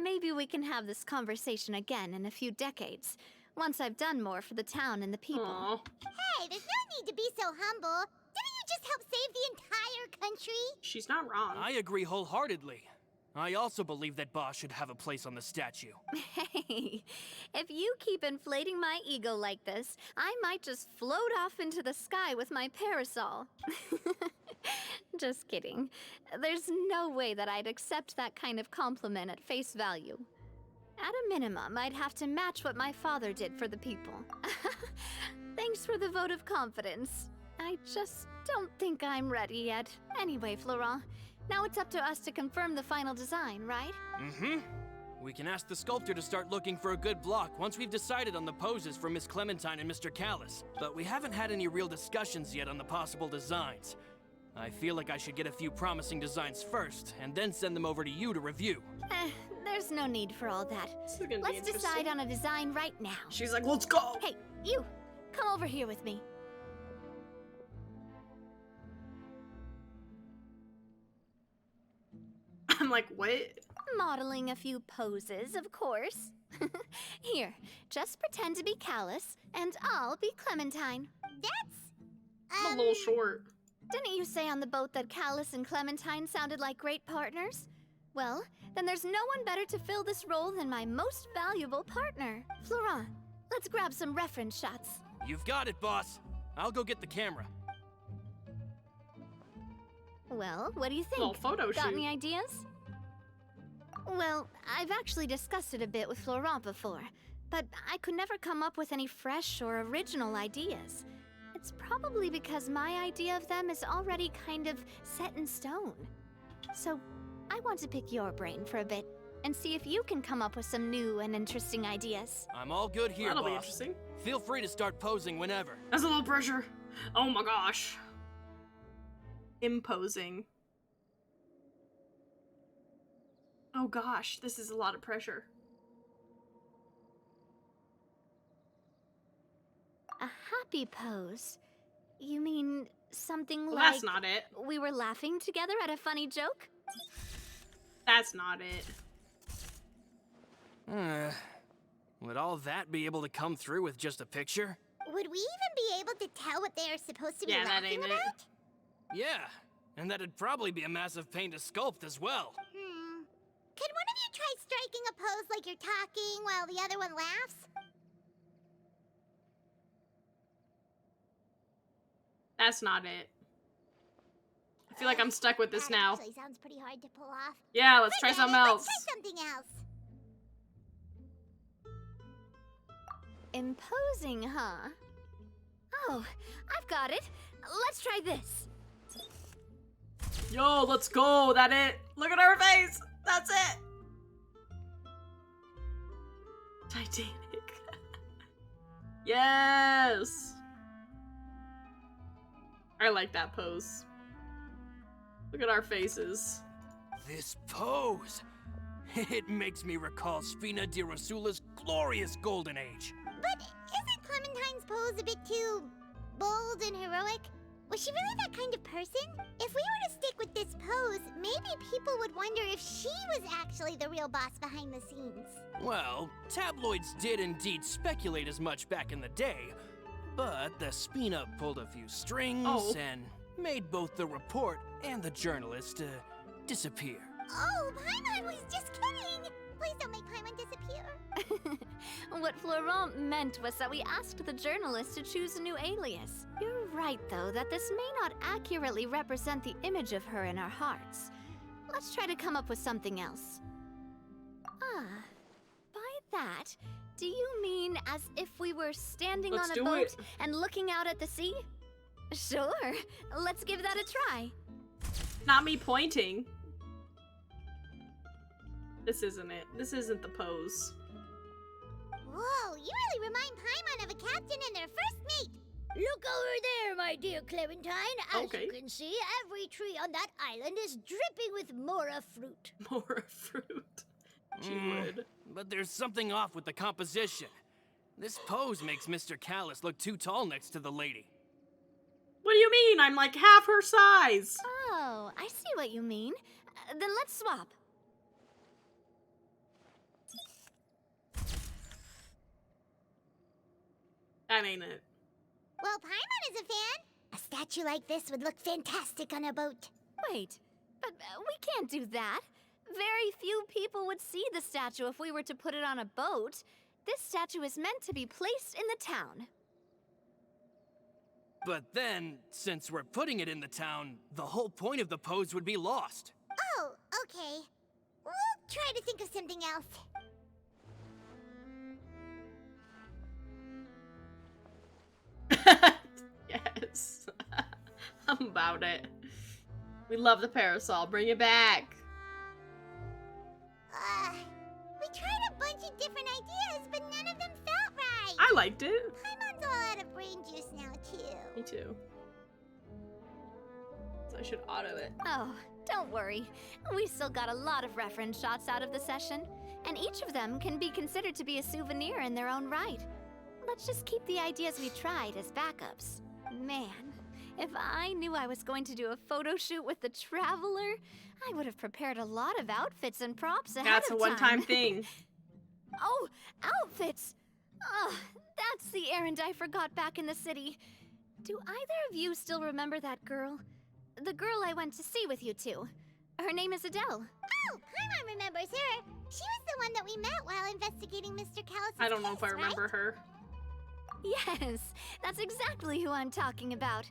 Maybe we can have this conversation again in a few decades, once I've done more for the town and the people. Aw. Hey, there's no need to be so humble. Didn't you just help save the entire country? She's not wrong. I agree wholeheartedly. I also believe that Boss should have a place on the statue. Hey, if you keep inflating my ego like this, I might just float off into the sky with my parasol. Just kidding. There's no way that I'd accept that kind of compliment at face value. At a minimum, I'd have to match what my father did for the people. Thanks for the vote of confidence. I just don't think I'm ready yet. Anyway, Florent, now it's up to us to confirm the final design, right? Mm-hmm. We can ask the sculptor to start looking for a good block once we've decided on the poses for Miss Clementine and Mr. Callis. But we haven't had any real discussions yet on the possible designs. I feel like I should get a few promising designs first, and then send them over to you to review. There's no need for all that. This is gonna be Let's interesting. decide on a design right now. She's like, let's go. Hey, you! Come over here with me. I'm like, what? Modeling a few poses, of course. Here, just pretend to be Callus, and I'll be Clementine. I'm a little short. Didn't you say on the boat that Callus and Clementine sounded like great partners? Well, then there's no one better to fill this role than my most valuable partner. Florent, let's grab some reference shots. You've got it, boss. I'll go get the camera. Well, what do you think? Little photo Got shoot. any ideas? Well, I've actually discussed it a bit with Florent before, but I could never come up with any fresh or original ideas. It's probably because my idea of them is already kind of set in stone. So, I want to pick your brain for a bit and see if you can come up with some new and interesting ideas. I'm all good here, That'll be boss. interesting. Feel free to start posing whenever. That's a little pressure. Oh my gosh. Imposing. Oh gosh, this is a lot of pressure. A happy pose? You mean something Well, like that's not it. we were laughing together at a funny joke? That's not it. Would all that be able to come through with just a picture? Would we even be able to tell what they are supposed to be Yeah, that laughing ain't it. about? Yeah, and that'd probably be a massive pain to sculpt as well. Could one of you try striking a pose like you're talking while the other one laughs? That's not it. I feel like I'm stuck with this That now. actually sounds pretty hard to pull off. Yeah, let's try Forget something it, else. Let's try something else. Imposing, huh? Oh, I've got it. Let's try this. Yo, let's go. That it. Look at her face. That's it. Titanic. Yes. I like that pose. Look at our faces. This pose! It makes me recall Spina di Rosula's glorious golden age. But isn't Clementine's pose a bit too bold and heroic? Was she really that kind of person? If we were to stick with this pose, maybe people would wonder if she was actually the real boss behind the scenes. Well, tabloids did indeed speculate as much back in the day, but the Spina pulled a few strings and made both the report and the journalist disappear. Oh, Paimon was just kidding! Please don't make Paimon disappear. What Florent meant was that we asked the journalist to choose a new alias. You're right, though, that this may not accurately represent the image of her in our hearts. Let's try to come up with something else. Ah, by that, do you mean as if we were standing Let's on a do boat it. and looking out at the sea? Sure, let's give that a try. Not me pointing. This isn't it. This isn't the pose. Whoa, you really remind Paimon of a captain and their first mate. Look over there, my dear Clementine. As Okay. you can see, every tree on that island is dripping with mora fruit. More fruit. She would. But there's something off with the composition. This pose makes Mr. Callis look too tall next to the lady. What do you mean? I'm like half her size. Oh, I see what you mean. Then let's swap. That ain't it. Well, Paimon is a fan. A statue like this would look fantastic on a boat. Wait, but we can't do that. Very few people would see the statue if we were to put it on a boat. This statue is meant to be placed in the town. But then, since we're putting it in the town, the whole point of the pose would be lost. Oh, okay. We'll try to think of something else. Yes. I'm about it. We love the parasol. Bring it back. We tried a bunch of different ideas, but none of them felt right. I liked it. Paimon's all out of brain juice now, too. Me too. So I should auto it. Oh, don't worry. We still got a lot of reference shots out of the session, and each of them can be considered to be a souvenir in their own right. Let's just keep the ideas we tried as backups. Man, if I knew I was going to do a photo shoot with the Traveler, I would have prepared a lot of outfits and props ahead That's a of one-time time. thing. Oh, outfits! Ugh, that's the errand I forgot back in the city. Do either of you still remember that girl? The girl I went to see with you two. Her name is Adele. Oh, Paimon remembers her. She was the one that we met while investigating Mr. Callis' I don't know if I case, remember right? her. Yes, that's exactly who I'm talking about.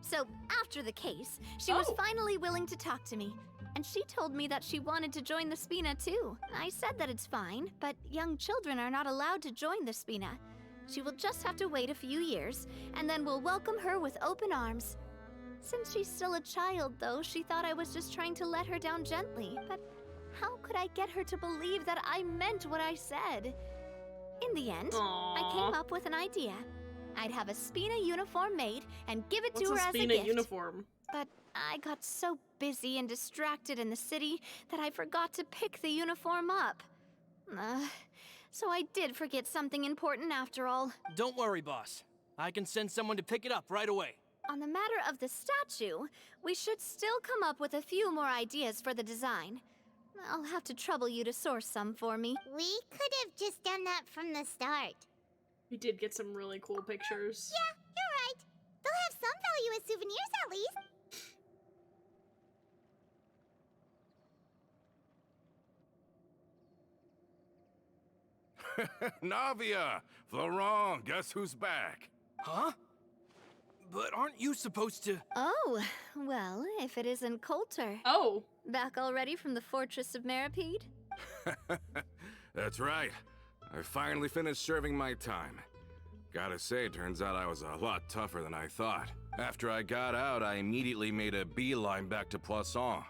So, after the case, she was Oh. finally willing to talk to me. And she told me that she wanted to join the Spina too. I said that it's fine, but young children are not allowed to join the Spina. She will just have to wait a few years, and then we'll welcome her with open arms. Since she's still a child, though, she thought I was just trying to let her down gently. But how could I get her to believe that I meant what I said? In the end, I came up with an idea. I'd have a Spina uniform made and give it What's to a her as a Spina gift. uniform? But I got so busy and distracted in the city that I forgot to pick the uniform up. So I did forget something important after all. Don't worry, boss. I can send someone to pick it up right away. On the matter of the statue, we should still come up with a few more ideas for the design. I'll have to trouble you to source some for me. We could have just done that from the start. We did get some really cool pictures. Yeah, you're right. They'll have some value as souvenirs at least. Navia! Florent, guess who's back? Huh? But aren't you supposed to... Oh, well, if it isn't Coulter. Oh. Back already from the Fortress of Meripede? That's right. I finally finished serving my time. Gotta say, turns out I was a lot tougher than I thought. After I got out, I immediately made a beeline back to Poisson.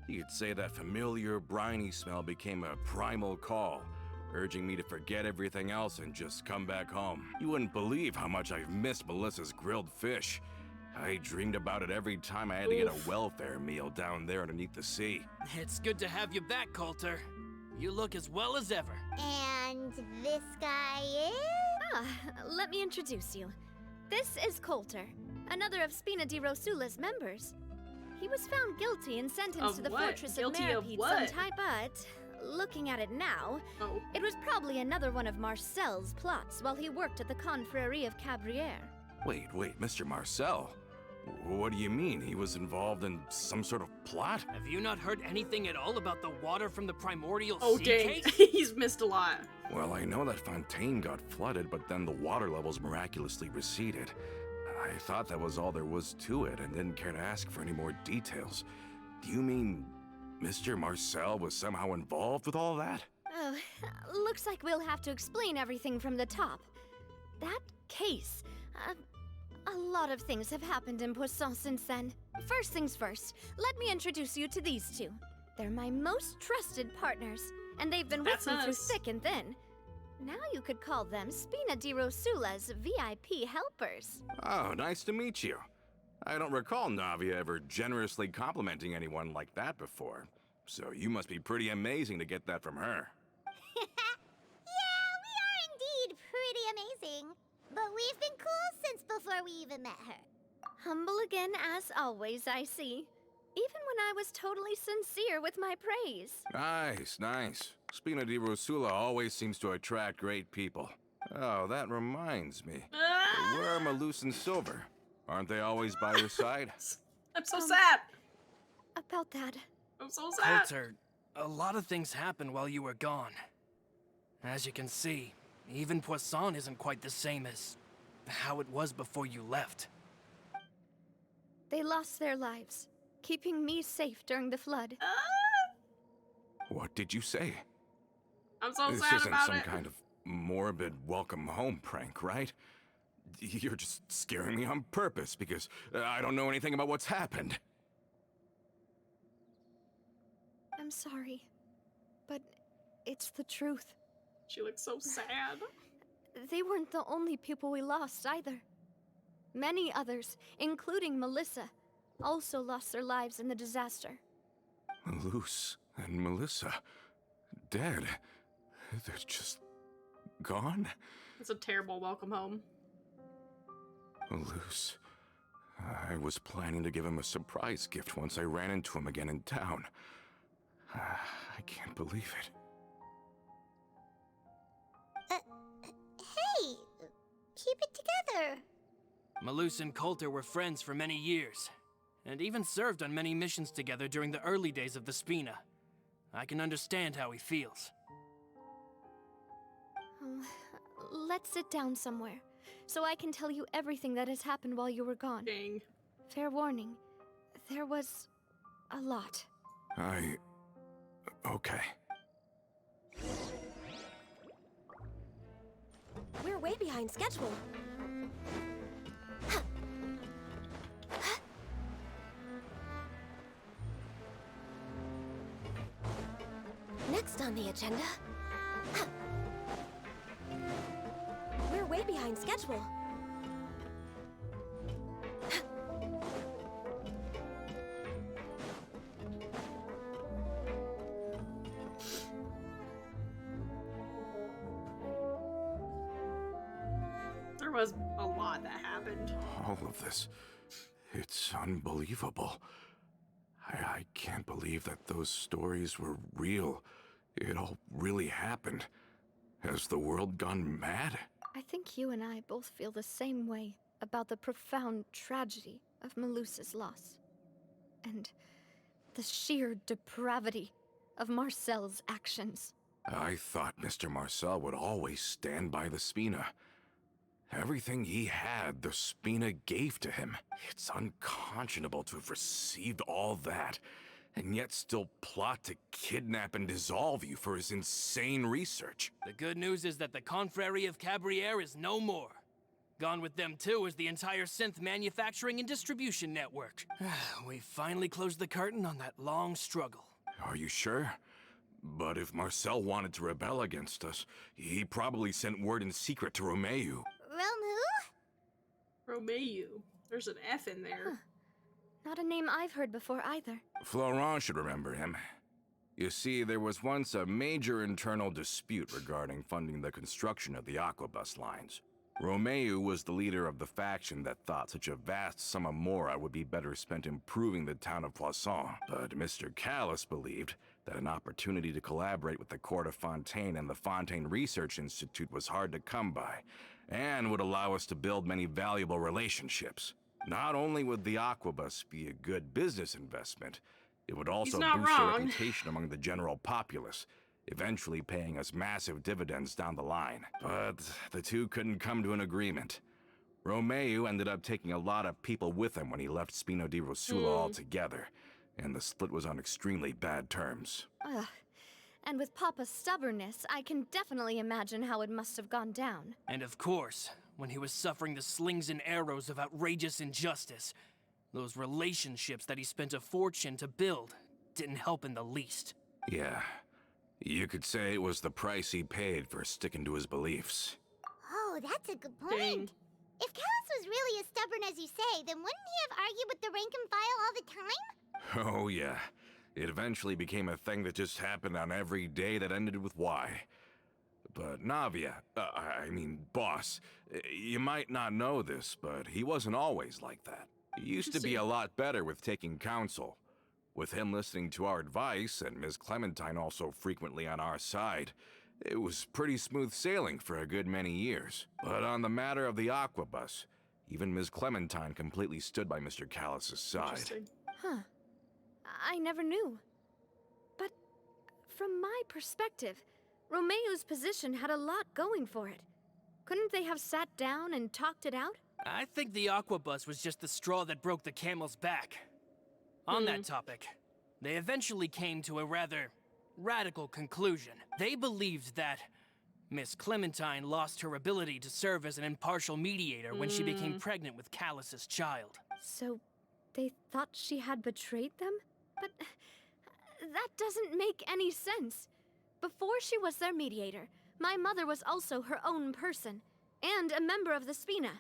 You could say that familiar, briny smell became a primal call, urging me to forget everything else and just come back home. You wouldn't believe how much I've missed Melissa's grilled fish. I dreamed about it every time I had to get a welfare meal down there underneath the sea. It's good to have you back, Coulter. You look as well as ever. And this guy is? Ah, let me introduce you. This is Coulter, another of Spina di Rosula's members. He was found guilty and sentenced Of to the what? Fortress Guilty of of Meripede what? sometime, but looking at it now, Oh. it was probably another one of Marcel's plots while he worked at the Confrérie of Cabrières. Wait, Mr. Marcel? What do you mean? He was involved in some sort of plot? Have you not heard anything at all about the water from the primordial Oh, sea dang. case? He's missed a lot. Well, I know that Fontaine got flooded, but then the water levels miraculously receded. I thought that was all there was to it and didn't care to ask for any more details. Do you mean Mr. Marcel was somehow involved with all that? Oh, looks like we'll have to explain everything from the top. That case, a lot of things have happened in Poisson since then. First things first, let me introduce you to these two. They're my most trusted partners, and they've been with That's me through us. thick and thin. Now you could call them Spina di Rosula's VIP helpers. Oh, nice to meet you. I don't recall Navia ever generously complimenting anyone like that before. So you must be pretty amazing to get that from her. Yeah, we are indeed pretty amazing. But we've been cool since before we even met her. Humble again as always, I see. Even when I was totally sincere with my praise. Nice, nice. Spina di Rosula always seems to attract great people. Oh, that reminds me. Where are Malus and Silver? Aren't they always by your side? I'm so sad. About that. I'm so sad. Coulter, a lot of things happened while you were gone. As you can see, even Poisson isn't quite the same as how it was before you left. They lost their lives, keeping me safe during the flood. What did you say? I'm so This sad isn't about some it. kind of morbid welcome home prank, right? You're just scaring me on purpose because I don't know anything about what's happened. I'm sorry, but it's the truth. She looks so sad. They weren't the only people we lost either. Many others, including Melissa, also lost their lives in the disaster. Malus and Melissa, dead. They're just gone? It's a terrible welcome home. Malus. I was planning to give him a surprise gift once I ran into him again in town. I can't believe it. Hey, keep it together. Malus and Coulter were friends for many years, and even served on many missions together during the early days of the Spina. I can understand how he feels. Let's sit down somewhere, so I can tell you everything that has happened while you were gone. Dang. Fair warning, there was a lot. Okay. We're way behind schedule. Next on the agenda... We're way behind schedule. There was a lot that happened. All of this. It's unbelievable. I can't believe that those stories were real. It all really happened. Has the world gone mad? I think you and I both feel the same way about the profound tragedy of Melusa's loss. And the sheer depravity of Marcel's actions. I thought Mr. Marcel would always stand by the Spina. Everything he had, the Spina gave to him. It's unconscionable to have received all that, and yet still plot to kidnap and dissolve you for his insane research. The good news is that the Confrérie of Cabriere is no more. Gone with them too is the entire synth manufacturing and distribution network. We finally closed the curtain on that long struggle. Are you sure? But if Marcel wanted to rebel against us, he probably sent word in secret to Romeu. Romeu. There's an F in there. Not a name I've heard before either. Florent should remember him. You see, there was once a major internal dispute regarding funding the construction of the Aquabus lines. Romeu was the leader of the faction that thought such a vast sum of mora would be better spent improving the town of Poisson. But Mr. Callis believed that an opportunity to collaborate with the Court of Fontaine and the Fontaine Research Institute was hard to come by, and would allow us to build many valuable relationships. Not only would the Aquabus be a good business investment, it would also not boost our wrong. reputation among the general populace, eventually paying us massive dividends down the line. But the two couldn't come to an agreement. Romeu ended up taking a lot of people with him when he left Spina di Rosula altogether, and the split was on extremely bad terms. Ugh. And with Papa's stubbornness, I can definitely imagine how it must have gone down. And of course, when he was suffering the slings and arrows of outrageous injustice, those relationships that he spent a fortune to build didn't help in the least. Yeah, you could say it was the price he paid for sticking to his beliefs. Oh, that's a good point. Dang. If Callus was really as stubborn as you say, then wouldn't he have argued with the rank and file all the time? Oh yeah, it eventually became a thing that just happened on every day that ended with Y. But Navia, boss, you might not know this, but he wasn't always like that. He used to be a lot better with taking counsel. With him listening to our advice, and Ms. Clementine also frequently on our side, it was pretty smooth sailing for a good many years. But on the matter of the Aquabus, even Ms. Clementine completely stood by Mr. Callus's side. Interesting. Huh. I never knew. But from my perspective, Romeo's position had a lot going for it. Couldn't they have sat down and talked it out? I think the Aquabus was just the straw that broke the camel's back. On that topic, they eventually came to a rather radical conclusion. They believed that Miss Clementine lost her ability to serve as an impartial mediator when she became pregnant with Callus's child. So, they thought she had betrayed them? But that doesn't make any sense. Before she was their mediator, my mother was also her own person, and a member of the Spina.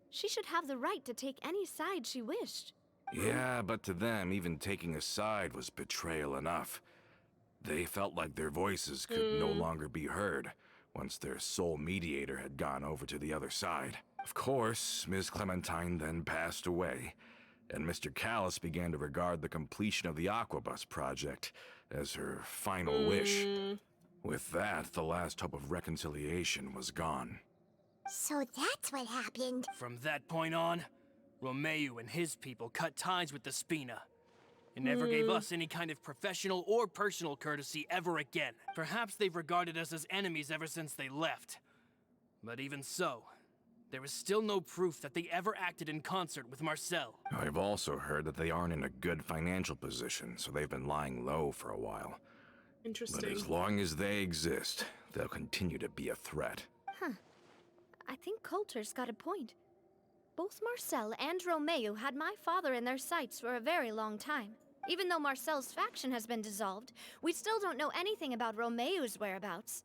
She should have the right to take any side she wished. Yeah, but to them, even taking a side was betrayal enough. They felt like their voices could no longer be heard once their sole mediator had gone over to the other side. Of course, Ms. Clementine then passed away, and Mr. Callus began to regard the completion of the Aquabus project as her final wish. With that, the last hope of reconciliation was gone. So that's what happened. From that point on, Romeo and his people cut ties with the Spina. It never gave us any kind of professional or personal courtesy ever again. Perhaps they've regarded us as enemies ever since they left. But even so, there is still no proof that they ever acted in concert with Marcel. I've also heard that they aren't in a good financial position, so they've been lying low for a while. Interesting. But as long as they exist, they'll continue to be a threat. I think Coulter's got a point. Both Marcel and Romeo had my father in their sights for a very long time. Even though Marcel's faction has been dissolved, we still don't know anything about Romeo's whereabouts.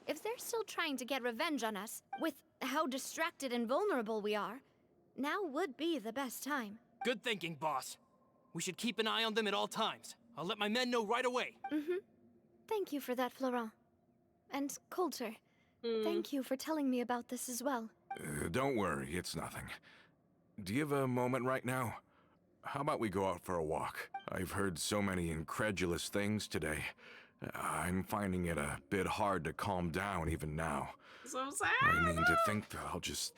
If they're still trying to get revenge on us, with how distracted and vulnerable we are, now would be the best time. Good thinking, boss. We should keep an eye on them at all times. I'll let my men know right away. Thank you for that, Florent. And Coulter, thank you for telling me about this as well. Don't worry, it's nothing. Do you have a moment right now? How about we go out for a walk? I've heard so many incredulous things today. I'm finding it a bit hard to calm down even now. So sad. I mean, to think that I'll just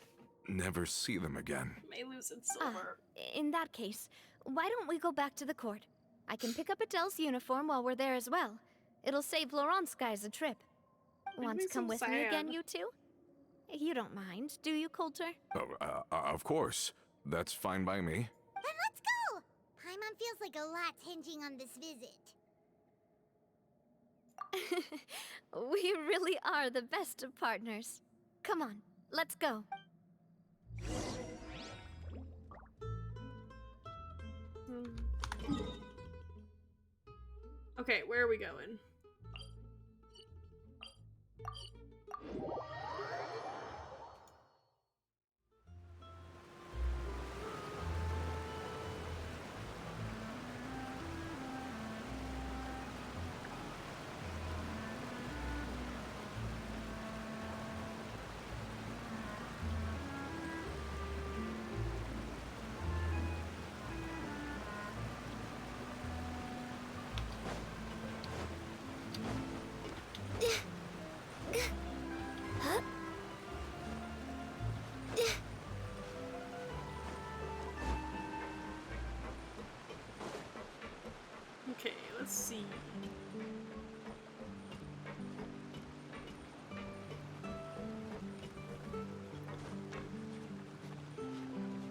never see them again. May lose its silver. In that case, why don't we go back to the court? I can pick up Adele's uniform while we're there as well. It'll save Laurent's guys a trip. Want to come with me again, you two? You don't mind, do you, Coulter? Of course. That's fine by me. Then let's go! Paimon feels like a lot's hinging on this visit. We really are the best of partners. Come on, let's go. Okay, where are we going? Okay, let's see.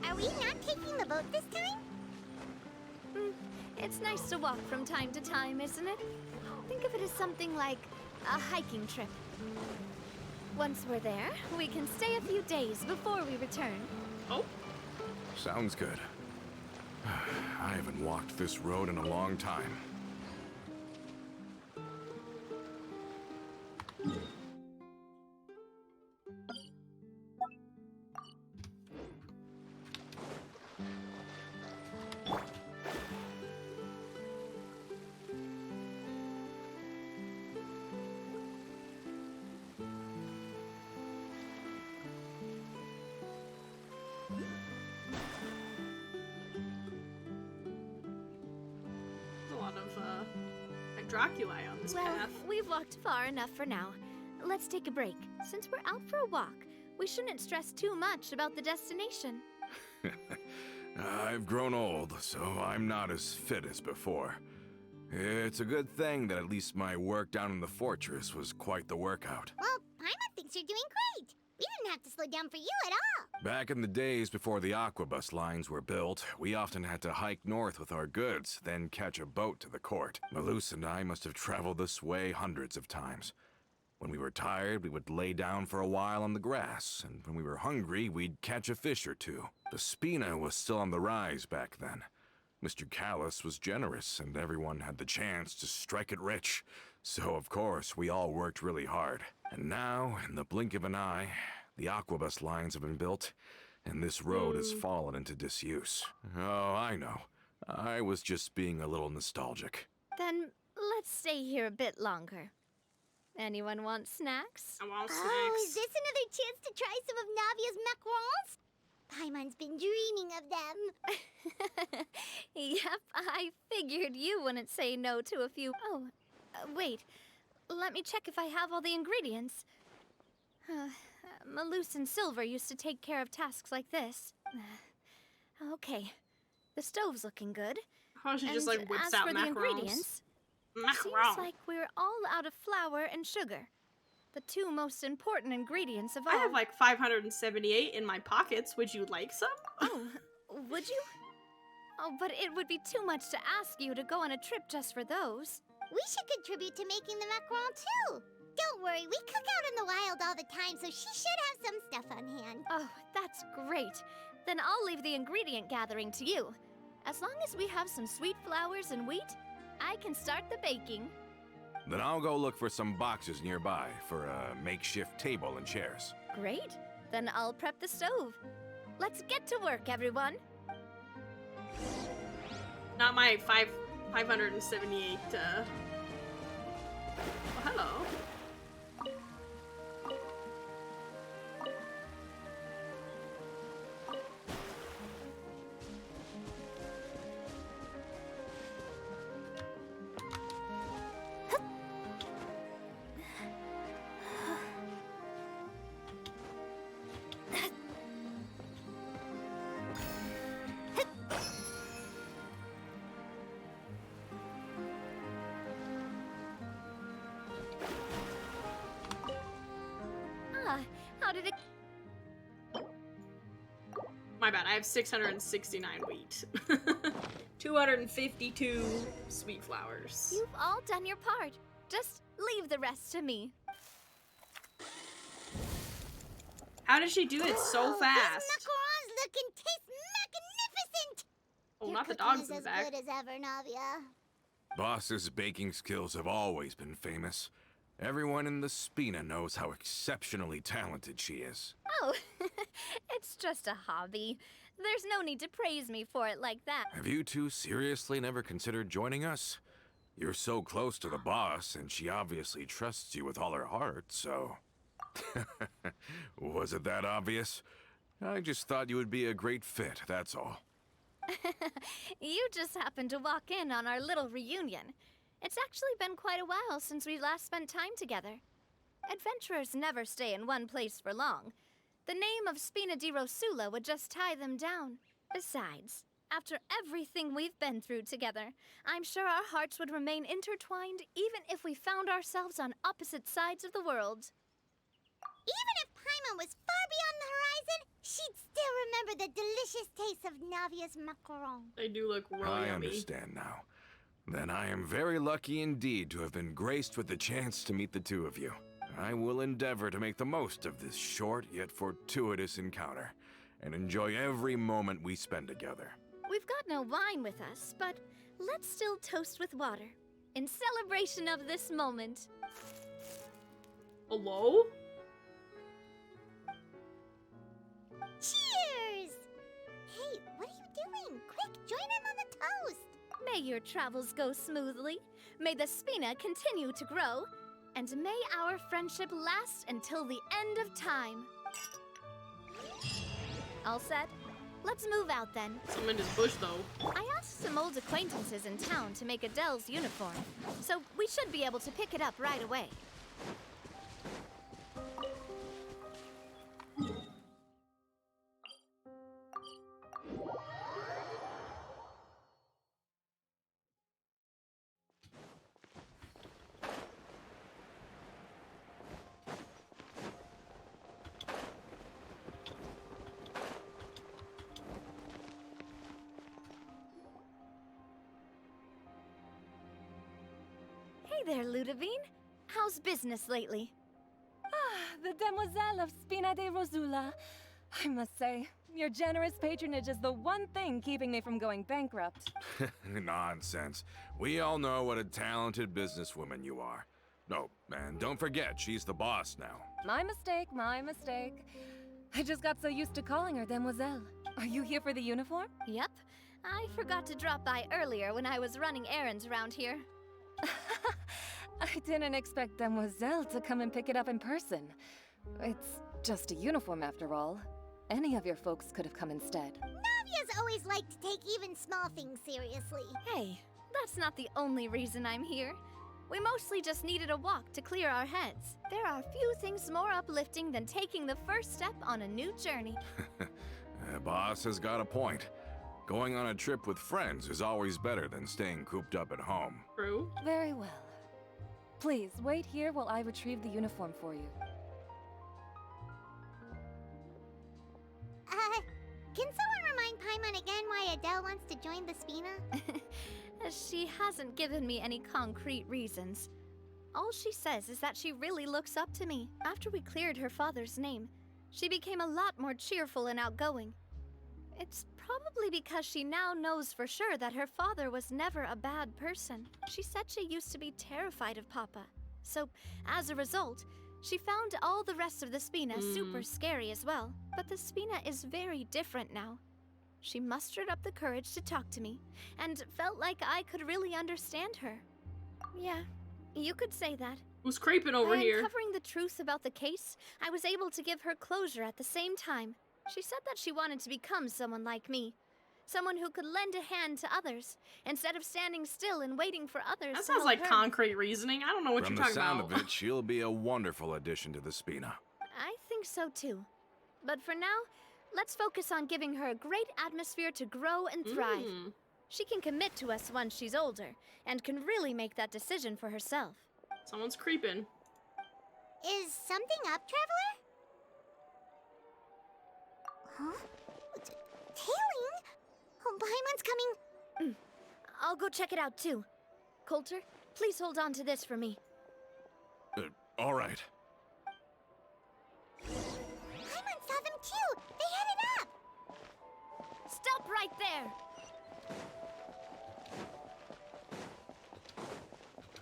Are we not taking the boat this time? It's nice to walk from time to time, isn't it? Think of it as something like a hiking trip. Once we're there, we can stay a few days before we return. Oh, Sounds good. I haven't walked this road in a long time. Draculae on this Well, path. we've walked far enough for now. Let's take a break. Since we're out for a walk, we shouldn't stress too much about the destination. I've grown old, so I'm not as fit as before. It's a good thing that at least my work down in the fortress was quite the workout. Well, Paimon thinks you're doing great. We didn't have to slow down for you at all. Back in the days before the aquabus lines were built, we often had to hike north with our goods, then catch a boat to the court. Malus and I must have traveled this way hundreds of times. When we were tired, we would lay down for a while on the grass, and when we were hungry, we'd catch a fish or two. The Spina was still on the rise back then. Mr. Callus was generous, and everyone had the chance to strike it rich. So, of course, we all worked really hard. And now, in the blink of an eye, the aquabus lines have been built, and this road has fallen into disuse. Oh, I know. I was just being a little nostalgic. Then let's stay here a bit longer. Anyone want snacks? I want Oh, snacks. is this another chance to try some of Navia's macarons? Paimon's been dreaming of them. Yep, I figured you wouldn't say no to a few. Oh, wait. Let me check if I have all the ingredients. Malus and Silver used to take care of tasks like this. Okay, the stove's looking good. How about she just like whips as out for the macarons? ingredients, seems Macaron. like we're all out of flour and sugar. The two most important ingredients of all. I have like 578 in my pockets. Would you like some? Oh, would you? Oh, but it would be too much to ask you to go on a trip just for those. We should contribute to making the macaron too. Don't worry, we cook out in the wild all the time, so she should have some stuff on hand. Oh, that's great. Then I'll leave the ingredient gathering to you. As long as we have some sweet flours and wheat, I can start the baking. Then I'll go look for some boxes nearby for a makeshift table and chairs. Great. Then I'll prep the stove. Let's get to work, everyone. Not my 578. Well, hello. How did it... My bad. I have 669 wheat. 252 sweet flowers. You've all done your part. Just leave the rest to me. How did she do it so These fast? macarons look and taste magnificent! Oh, Your not the cooking dogs is in the as back. good as ever, Navia. Boss's baking skills have always been famous. Everyone in the Spina knows how exceptionally talented she is. Oh, it's just a hobby. There's no need to praise me for it like that. Have you two seriously never considered joining us? You're so close to the boss, and she obviously trusts you with all her heart, so... Was it that obvious? I just thought you would be a great fit, that's all. You just happened to walk in on our little reunion. It's actually been quite a while since we last spent time together. Adventurers never stay in one place for long. The name of Spina di Rosula would just tie them down. Besides, after everything we've been through together, I'm sure our hearts would remain intertwined even if we found ourselves on opposite sides of the world. Even if Paimon was far beyond the horizon, she'd still remember the delicious taste of Navia's macaron. They do look really I yummy. understand now. Then I am very lucky indeed to have been graced with the chance to meet the two of you. I will endeavor to make the most of this short yet fortuitous encounter, and enjoy every moment we spend together. We've got no wine with us, but let's still toast with water, in celebration of this moment. Hello? Cheers! Hey, what are you doing? Quick, join in on the toast! May your travels go smoothly, may the Spina continue to grow, and may our friendship last until the end of time. All set? Let's move out then. Some in this bush, though. I asked some old acquaintances in town to make Adele's uniform, so we should be able to pick it up right away. Hey there, Ludovine. How's business lately? The Demoiselle of Spina de Rosula. I must say, your generous patronage is the one thing keeping me from going bankrupt. Nonsense. We all know what a talented businesswoman you are. No, and don't forget, she's the boss now. My mistake, my mistake. I just got so used to calling her Demoiselle. Are you here for the uniform? Yep. I forgot to drop by earlier when I was running errands around here. I didn't expect Demoiselle to come and pick it up in person. It's just a uniform after all. Any of your folks could have come instead. Navia's always liked to take even small things seriously. Hey, that's not the only reason I'm here. We mostly just needed a walk to clear our heads. There are few things more uplifting than taking the first step on a new journey. Boss has got a point. Going on a trip with friends is always better than staying cooped up at home. True. Very well. Please, wait here while I retrieve the uniform for you. Can someone remind Paimon again why Adele wants to join the Spina? She hasn't given me any concrete reasons. All she says is that she really looks up to me. After we cleared her father's name, she became a lot more cheerful and outgoing. It's probably because she now knows for sure that her father was never a bad person. She said she used to be terrified of Papa. So, as a result, she found all the rest of the Spina super scary as well. But the Spina is very different now. She mustered up the courage to talk to me, and felt like I could really understand her. Yeah, you could say that. Who's creeping over By here? uncovering the truth about the case, I was able to give her closure at the same time. She said that she wanted to become someone like me. Someone who could lend a hand to others, instead of standing still and waiting for others That to sounds help like her. concrete reasoning. I don't know what From you're the talking sound about. of it, she'll be a wonderful addition to the Spina. I think so too. But for now, let's focus on giving her a great atmosphere to grow and thrive. She can commit to us once she's older, and can really make that decision for herself. Someone's creeping. Is something up, Traveler? Huh? Tailing? Oh, Paimon's coming. I'll go check it out too. Coulter, please hold on to this for me. All right. Paimon saw them too. They headed up. Stop right there!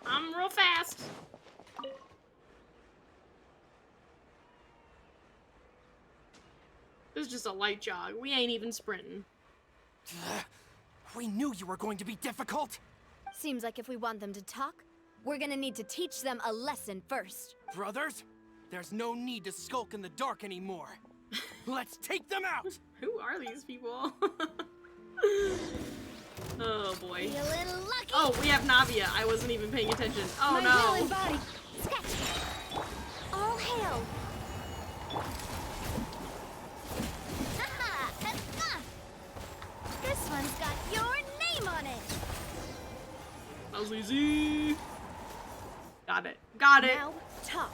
I'm real fast. This is just a light jog. We ain't even sprinting. We knew you were going to be difficult. Seems like if we want them to talk, we're gonna need to teach them a lesson first. Brothers, there's no need to skulk in the dark anymore. Let's take them out! Who are these people? Oh boy. Be a little lucky. Oh, we have Navia. I wasn't even paying attention. Oh My no. will embodied. Sketch. All hail. Haha, ha. This one's got your name on it. That was easy. Got it. Got it. Now talk.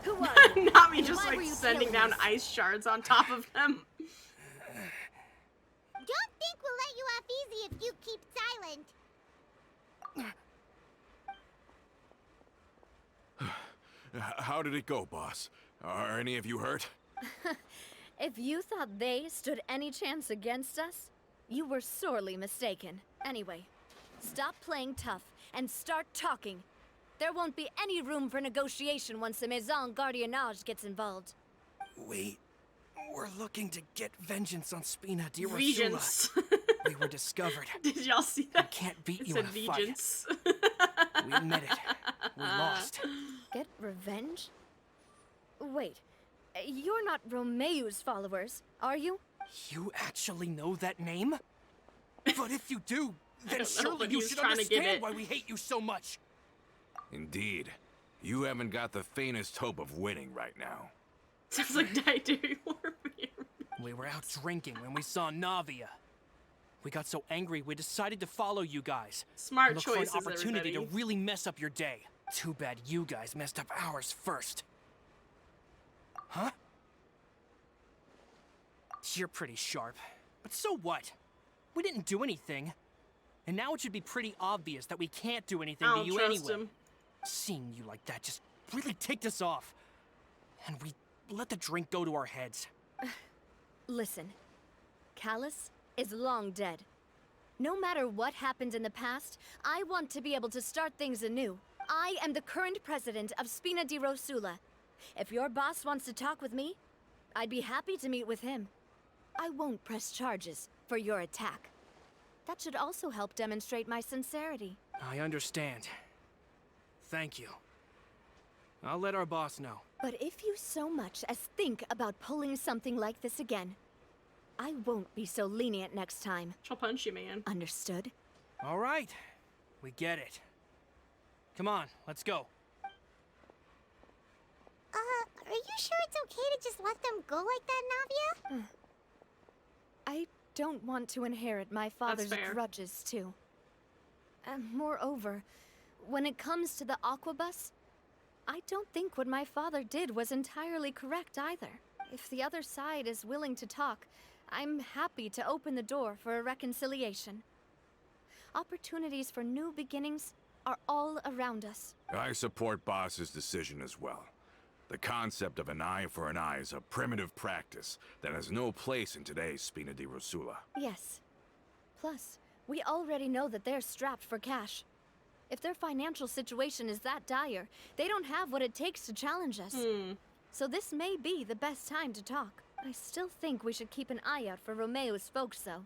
Who are you? Not me And just why like were you sending killing down us? ice shards on top of them. Don't think we'll let you off easy if you keep silent. How did it go, boss? Are any of you hurt? If you thought they stood any chance against us, you were sorely mistaken. Anyway, stop playing tough and start talking. There won't be any room for negotiation once the Maison Gardiennage gets involved. We were looking to get vengeance on Spina di Rosula. Vengeance. We were discovered. Did y'all see that? Can't beat It you said in a fight. vengeance. We admit it. We lost. Get revenge? Wait, you're not Romeu's followers, are you? You actually know that name? But if you do, then don't know, surely but you he's should trying to get understand it. why we hate you so much. Indeed. You haven't got the faintest hope of winning right now. Sounds like Dairy Warfare. We were out drinking when we saw Navia. We got so angry we decided to follow you guys. Smart Look for an choices, opportunity everybody. to really mess up your day. Too bad you guys messed up ours first. Huh? You're pretty sharp. But so what? We didn't do anything. And now it should be pretty obvious that we can't do anything I to don't you trust anyway. him. Seeing you like that just really ticked us off. And we let the drink go to our heads. Listen, Callus is long dead. No matter what happened in the past, I want to be able to start things anew. I am the current president of Spina di Rosula. If your boss wants to talk with me, I'd be happy to meet with him. I won't press charges for your attack. That should also help demonstrate my sincerity. I understand. Thank you. I'll let our boss know. But if you so much as think about pulling something like this again, I won't be so lenient next time. She'll punch you, man. Understood? All right. We get it. Come on, let's go. Are you sure it's okay to just let them go like that, Navia? I don't want to inherit my father's fair. grudges, too. Moreover, when it comes to the Aquabus, I don't think what my father did was entirely correct either. If the other side is willing to talk, I'm happy to open the door for a reconciliation. Opportunities for new beginnings are all around us. I support Boss's decision as well. The concept of an eye for an eye is a primitive practice that has no place in today's Spina di Rosula. Yes. Plus, we already know that they're strapped for cash. If their financial situation is that dire, they don't have what it takes to challenge us. So this may be the best time to talk. I still think we should keep an eye out for Romeo's folks, though.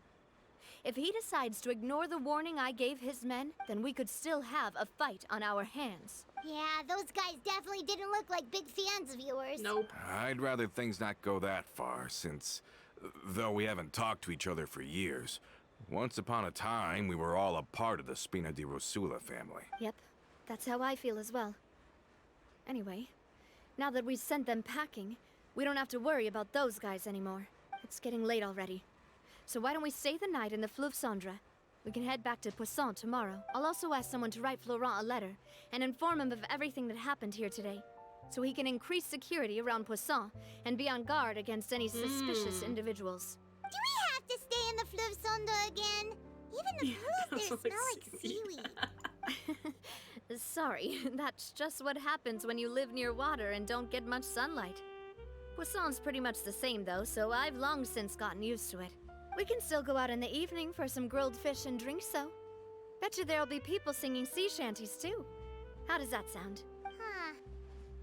If he decides to ignore the warning I gave his men, then we could still have a fight on our hands. Yeah, those guys definitely didn't look like big fans of yours. Nope. I'd rather things not go that far, since, though we haven't talked to each other for years, once upon a time we were all a part of the Spina di Rosula family. Yep, that's how I feel as well. Anyway, now that we've sent them packing, we don't have to worry about those guys anymore. It's getting late already. So why don't we stay the night in the Fleuve Cendre? We can head back to Poisson tomorrow. I'll also ask someone to write Florent a letter and inform him of everything that happened here today, so he can increase security around Poisson and be on guard against any suspicious individuals. Do we have to stay in the Fleuve Cendre again? Even the pools there smell like seaweed. Sorry, that's just what happens when you live near water and don't get much sunlight. Poisson's pretty much the same though, so I've long since gotten used to it. We can still go out in the evening for some grilled fish and drinks, though. Bet you there'll be people singing sea shanties, too. How does that sound? Huh.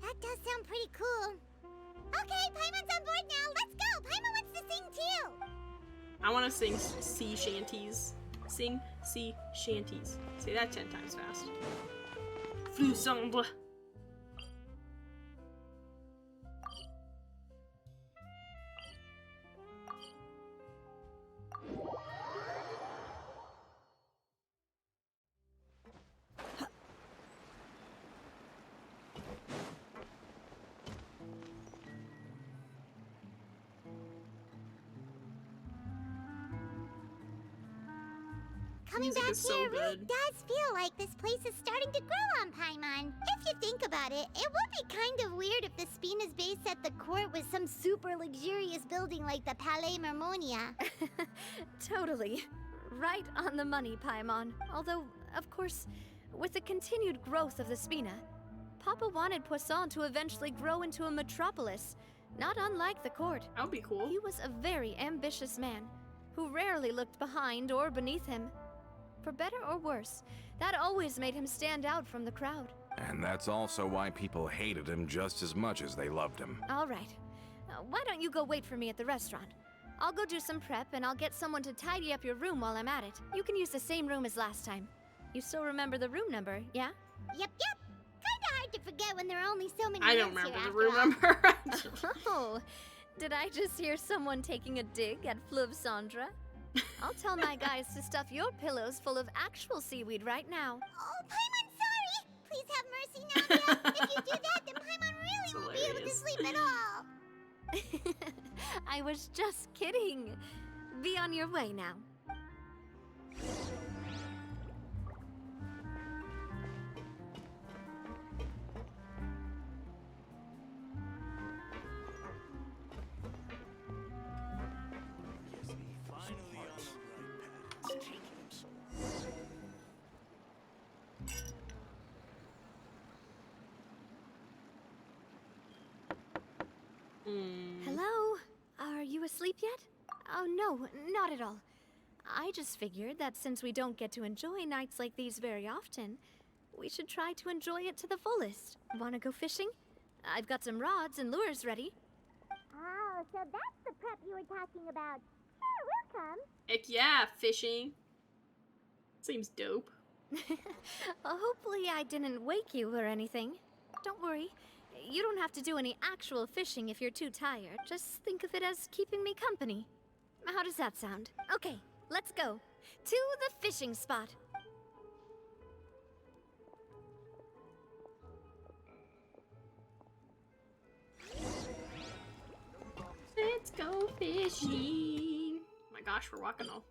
That does sound pretty cool. Okay, Paimon's on board now. Let's go. Paimon wants to sing too. I want to sing sea shanties. Sing sea shanties. Say that 10 times fast. Fleuve Cendre. Coming Music back is so here really good. does feel like this place is starting to grow on Paimon. If you think about it, it would be kind of weird if the Spina's base at the court was some super luxurious building like the Palais Mermonia. Totally. Right on the money, Paimon. Although, of course, with the continued growth of the Spina, Papa wanted Poisson to eventually grow into a metropolis, not unlike the court. That would be cool. He was a very ambitious man, who rarely looked behind or beneath him. For better or worse, that always made him stand out from the crowd. And that's also why people hated him just as much as they loved him. All right. Why don't you go wait for me at the restaurant? I'll go do some prep and I'll get someone to tidy up your room while I'm at it. You can use the same room as last time. You still remember the room number, yeah? Yep. Kinda hard to forget when there are only so many I don't rooms remember here the room after all. number. Oh, Did I just hear someone taking a dig at Fleuve Sandra? I'll tell my guys to stuff your pillows full of actual seaweed right now. Oh, Paimon, sorry! Please have mercy, Nadia! If you do that, then Paimon really won't be able to sleep at all! I was just kidding. Be on your way now. Hello? Are you asleep yet? Oh, no, not at all. I just figured that since we don't get to enjoy nights like these very often, we should try to enjoy it to the fullest. Wanna go fishing? I've got some rods and lures ready. Oh, so that's the prep you were talking about. Sure, we'll come. Heck yeah, fishing. Seems dope. Hopefully I didn't wake you or anything. Don't worry. You don't have to do any actual fishing if you're too tired. Just think of it as keeping me company. How does that sound? Okay, let's go. To the fishing spot. Let's go fishing. Oh my gosh, we're walking a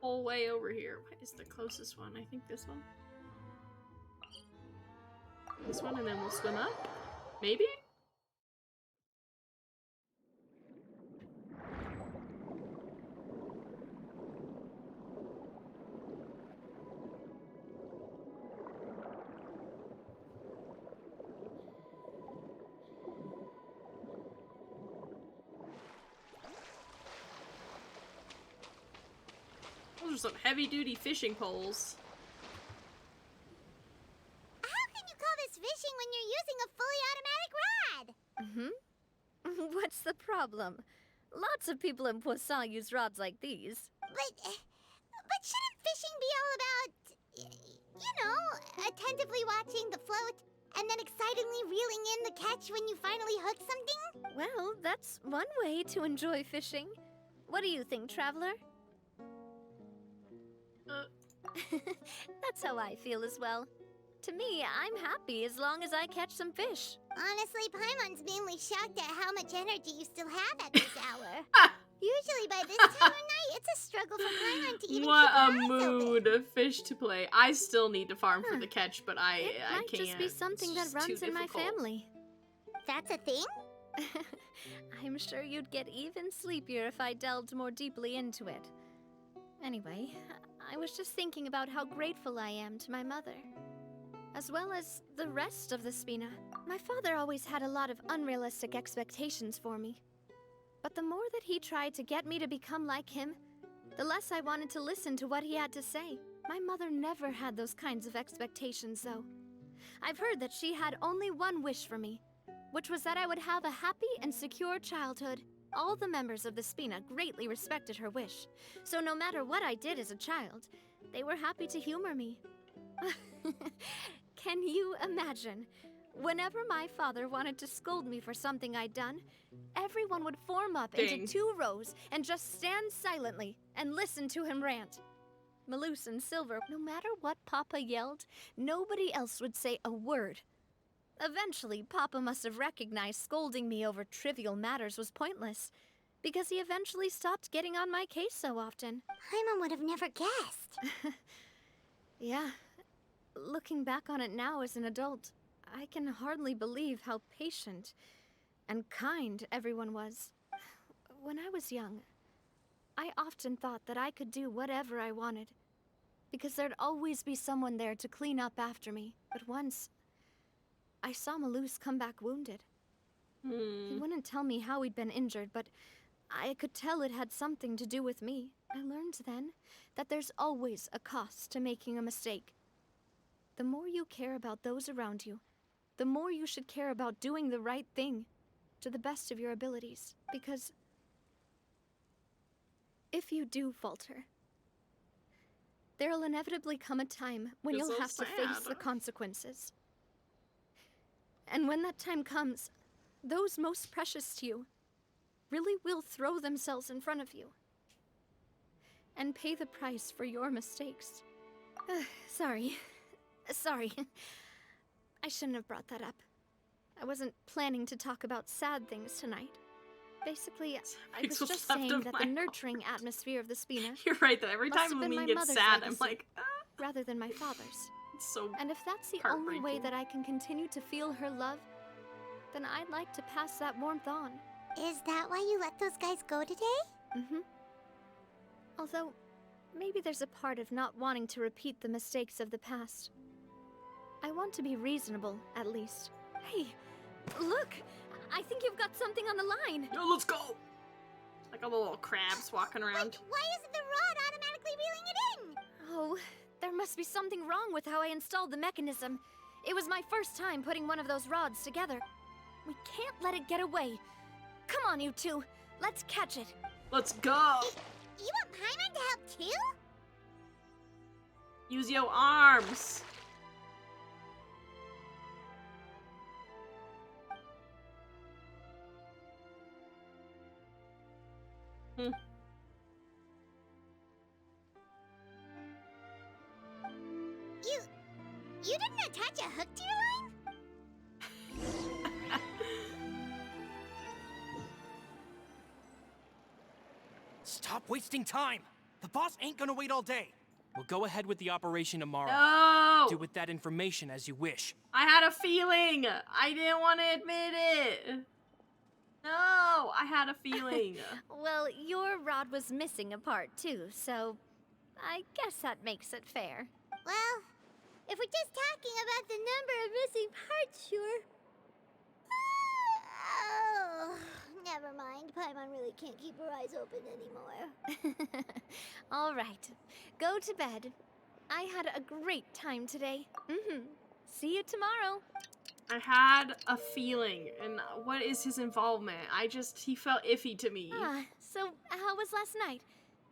whole way over here. What is the closest one? I think this one. This one, and then we'll swim up? Maybe? Those are some heavy-duty fishing poles. How can you call this fishing when you're using a fully automatic rod? What's the problem? Lots of people in Poisson use rods like these. But shouldn't fishing be all about, you know, attentively watching the float and then excitedly reeling in the catch when you finally hook something? Well, that's one way to enjoy fishing. What do you think, Traveler? That's how I feel as well. To me, I'm happy as long as I catch some fish. Honestly, Paimon's mainly shocked at how much energy you still have at this hour. Usually by this time of night, it's a struggle for Paimon to even What keep her a eyes mood open. of fish to play. I still need to farm for the catch, but I Might can't. just be something It's that just runs too in my difficult. family. That's a thing? I'm sure you'd get even sleepier if I delved more deeply into it. Anyway, I was just thinking about how grateful I am to my mother, as well as the rest of the Spina. My father always had a lot of unrealistic expectations for me. But the more that he tried to get me to become like him, the less I wanted to listen to what he had to say. My mother never had those kinds of expectations, though. I've heard that she had only one wish for me, which was that I would have a happy and secure childhood. All the members of the Spina greatly respected her wish, so no matter what I did as a child, they were happy to humor me. Can you imagine? Whenever my father wanted to scold me for something I'd done, everyone would form up Dang. into 2 rows and just stand silently and listen to him rant. Maloose and Silver, no matter what Papa yelled, nobody else would say a word. Eventually, Papa must have recognized scolding me over trivial matters was pointless, because he eventually stopped getting on my case so often. Paimon would have never guessed. Yeah. Looking back on it now as an adult, I can hardly believe how patient and kind everyone was. When I was young, I often thought that I could do whatever I wanted, because there'd always be someone there to clean up after me. But once, I saw Maloose come back wounded. He wouldn't tell me how he'd been injured, but I could tell it had something to do with me. I learned then that there's always a cost to making a mistake. The more you care about those around you, the more you should care about doing the right thing to the best of your abilities. Because if you do falter, there'll inevitably come a time when It's you'll so have to face sad. the consequences. And when that time comes, those most precious to you really will throw themselves in front of you and pay the price for your mistakes. Sorry. Sorry. I shouldn't have brought that up. I wasn't planning to talk about sad things tonight. Basically, I was just saying that the nurturing atmosphere of the Spina You're right, that every time Lumine gets sad, I'm like, rather than my father's. It's so And if that's the only way that I can continue to feel her love, then I'd like to pass that warmth on. Is that why you let those guys go today? Mm-hmm. Although, maybe there's a part of not wanting to repeat the mistakes of the past. I want to be reasonable, at least. Hey, look! I think you've got something on the line! Yo, let's go! Like all the little crabs walking around. Wait, why isn't the rod automatically reeling it in? Oh, there must be something wrong with how I installed the mechanism. It was my first time putting one of those rods together. We can't let it get away. Come on, you two. Let's catch it. Let's go! You want Paimon to help too? Use your arms. You didn't attach a hook to your line? Stop wasting time! The boss ain't gonna wait all day. We'll go ahead with the operation tomorrow. No! Do with that information as you wish. I had a feeling! I didn't want to admit it! No! I had a feeling. Well, your rod was missing a part too, so I guess that makes it fair. Well, if we're just talking about the number of missing parts, sure. Oh, never mind. Paimon really can't keep her eyes open anymore. All right, go to bed. I had a great time today. See you tomorrow. I had a feeling, and what is his involvement? He felt iffy to me. So how was last night?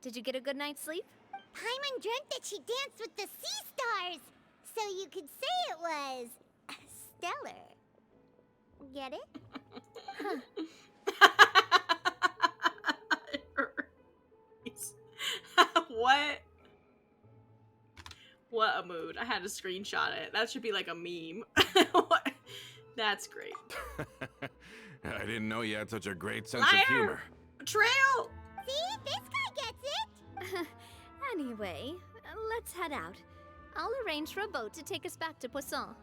Did you get a good night's sleep? Paimon dreamt that she danced with the sea stars, so you could say it was stellar. Get it? What? What a mood. I had to screenshot it. That should be like a meme. What? That's great. I didn't know you had such a great sense Liar! of humor. Betrayal! See? This guy gets it! Anyway, let's head out. I'll arrange for a boat to take us back to Poisson.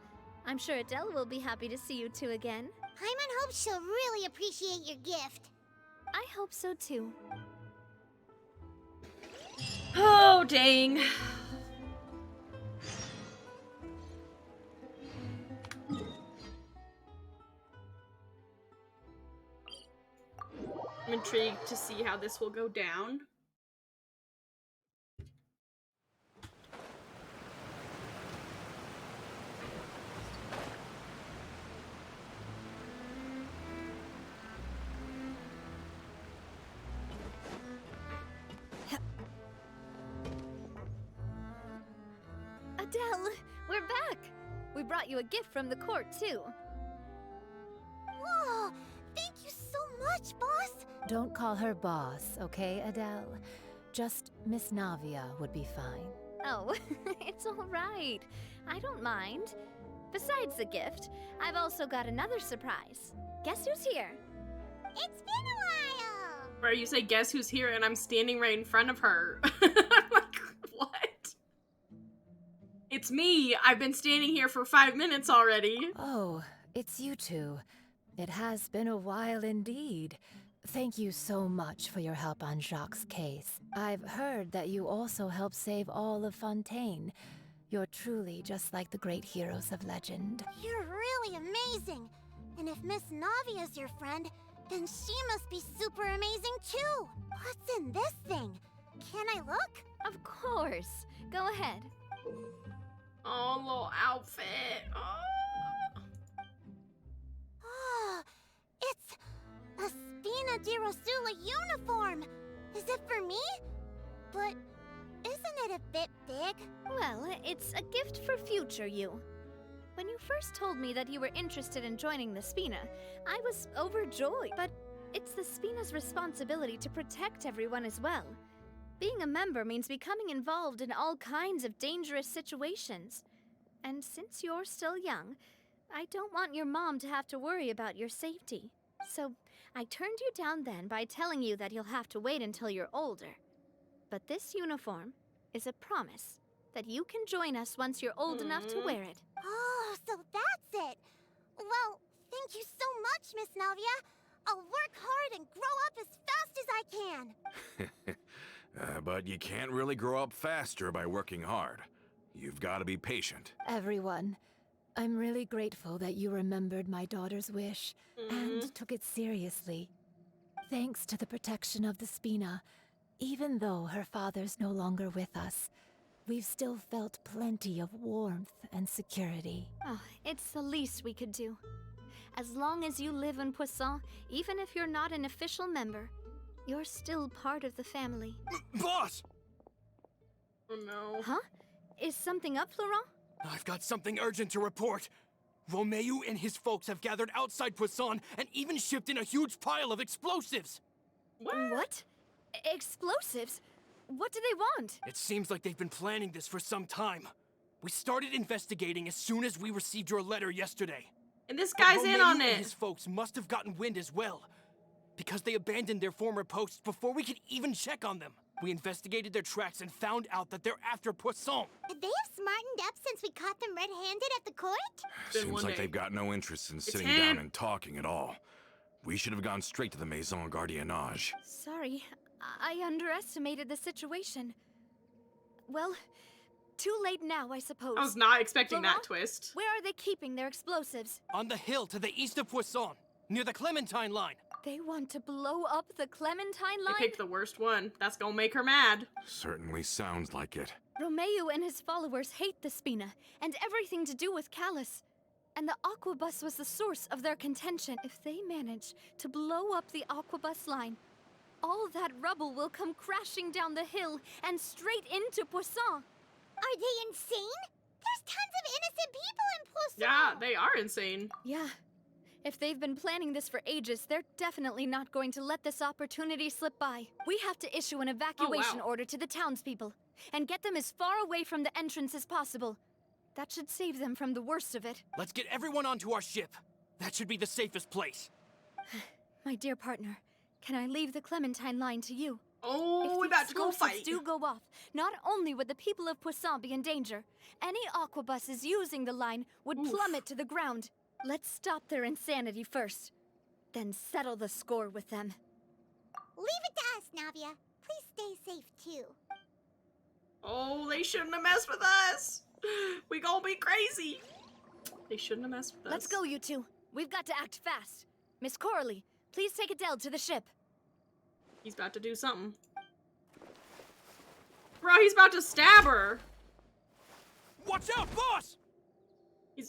I'm sure Adele will be happy to see you two again. Paimon hopes she'll really appreciate your gift. I hope so too. Oh, dang. I'm intrigued to see how this will go down. Adele, we're back! We brought you a gift from the court, too. Whoa! Thank you so much, boss! Don't call her boss, okay, Adele? Just Miss Navia would be fine. Oh, it's all right. I don't mind. Besides the gift, I've also got another surprise. Guess who's here? It's been a while! Where you say, guess who's here, and I'm standing right in front of her. I'm like, what? It's me! I've been standing here for 5 minutes already. Oh, it's you two. It has been a while indeed. Thank you so much for your help on Jacques' case. I've heard that you also helped save all of Fontaine. You're truly just like the great heroes of legend. You're really amazing! And if Miss Navia's your friend, then she must be super amazing too! What's in this thing? Can I look? Of course. Go ahead. Oh, little outfit. Oh. Oh, it's a Spina di Rosula uniform! Is it for me? But isn't it a bit big? Well, it's a gift for future you. When you first told me that you were interested in joining the Spina, I was overjoyed. But It's the Spina's responsibility to protect everyone as well. Being a member means becoming involved in all kinds of dangerous situations. And since you're still young, I don't want your mom to have to worry about your safety. So I turned you down then by telling you that you'll have to wait until you're older. But this uniform is a promise that you can join us once you're old enough to wear it. Oh, so that's it. Well, thank you so much, Miss Navia. I'll work hard and grow up as fast as I can. But you can't really grow up faster by working hard. You've got to be patient. Everyone, I'm really grateful that you remembered my daughter's wish and took it seriously. Thanks to the protection of the Spina, even though her father's no longer with us, we've still felt plenty of warmth and security. Oh, it's the least we could do. As long as you live in Poisson, even if you're not an official member, you're still part of the family. Boss! Oh no. Huh? Is something up, Florent? I've got something urgent to report. Romeu and his folks have gathered outside Poisson and even shipped in a huge pile of explosives. What? Explosives? What do they want? It seems like they've been planning this for some time. We started investigating as soon as we received your letter yesterday. And this guy's in Romeu on and it. his folks must have gotten wind as well, because they abandoned their former posts before we could even check on them. We investigated their tracks and found out that they're after Poisson. They have smartened up since we caught them red-handed at the court? Been Seems one like day. they've got no interest in sitting him. down and talking at all. We should have gone straight to the Maison Gardiennage. Sorry, I underestimated the situation. Well, too late now, I suppose. I was not expecting Florent, that twist. Where are they keeping their explosives? On the hill to the east of Poisson, near the Clementine line. They want to blow up the Clementine line? They picked the worst one. That's gonna make her mad. Certainly sounds like it. Romeu and his followers hate the Spina and everything to do with Callus. And the Aquabus was the source of their contention. If they manage to blow up the Aquabus line, all that rubble will come crashing down the hill and straight into Poisson. Are they insane? There's tons of innocent people in Poisson! Yeah, they are insane. Yeah. If they've been planning this for ages, they're definitely not going to let this opportunity slip by. We have to issue an evacuation order to the townspeople and get them as far away from the entrance as possible. That should save them from the worst of it. Let's get everyone onto our ship. That should be the safest place. My dear partner, can I leave the Clementine line to you? Oh, we're about to go explosives fight. do go off, not only would the people of Poisson be in danger, any aquabuses using the line would plummet to the ground. Let's stop their insanity first, then settle the score with them. Leave it to us, Navia. Please stay safe, too. Oh, they shouldn't have messed with us. We gonna be crazy. They shouldn't have messed with us. Let's go, you two. We've got to act fast. Miss Coralie, please take Adele to the ship. He's about to do something. Bro, he's about to stab her. Watch out, boss!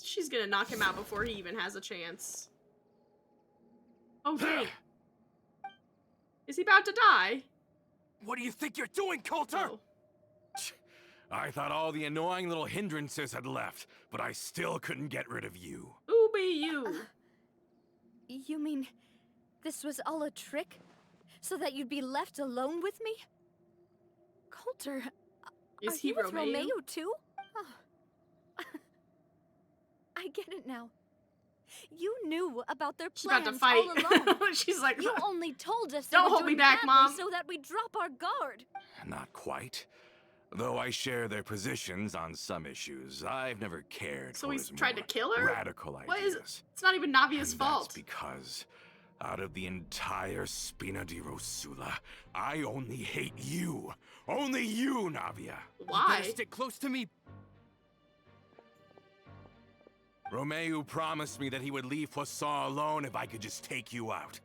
She's gonna knock him out before he even has a chance. Oh, dang. Is he about to die? What do you think you're doing, Coulter? Oh. I thought all the annoying little hindrances had left, but I still couldn't get rid of you. Who be you? You mean this was all a trick? So that you'd be left alone with me? Coulter, Is are he you with Romeu? Romeu too? Oh. I get it now. You knew about their She's about plans to fight. all along. She's like, You only told us they Don't were hold me doing back, badly Mom. so that we drop our guard. Not quite. Though I share their positions on some issues, I've never cared So for he's his tried to more kill her? radical What is ideas. It's not even Navia's And that's fault. because, out of the entire Spina di Rosula, I only hate you. Only you, Navia. You Why? better stick close to me. Romeu promised me that he would leave Poisson alone if I could just take you out.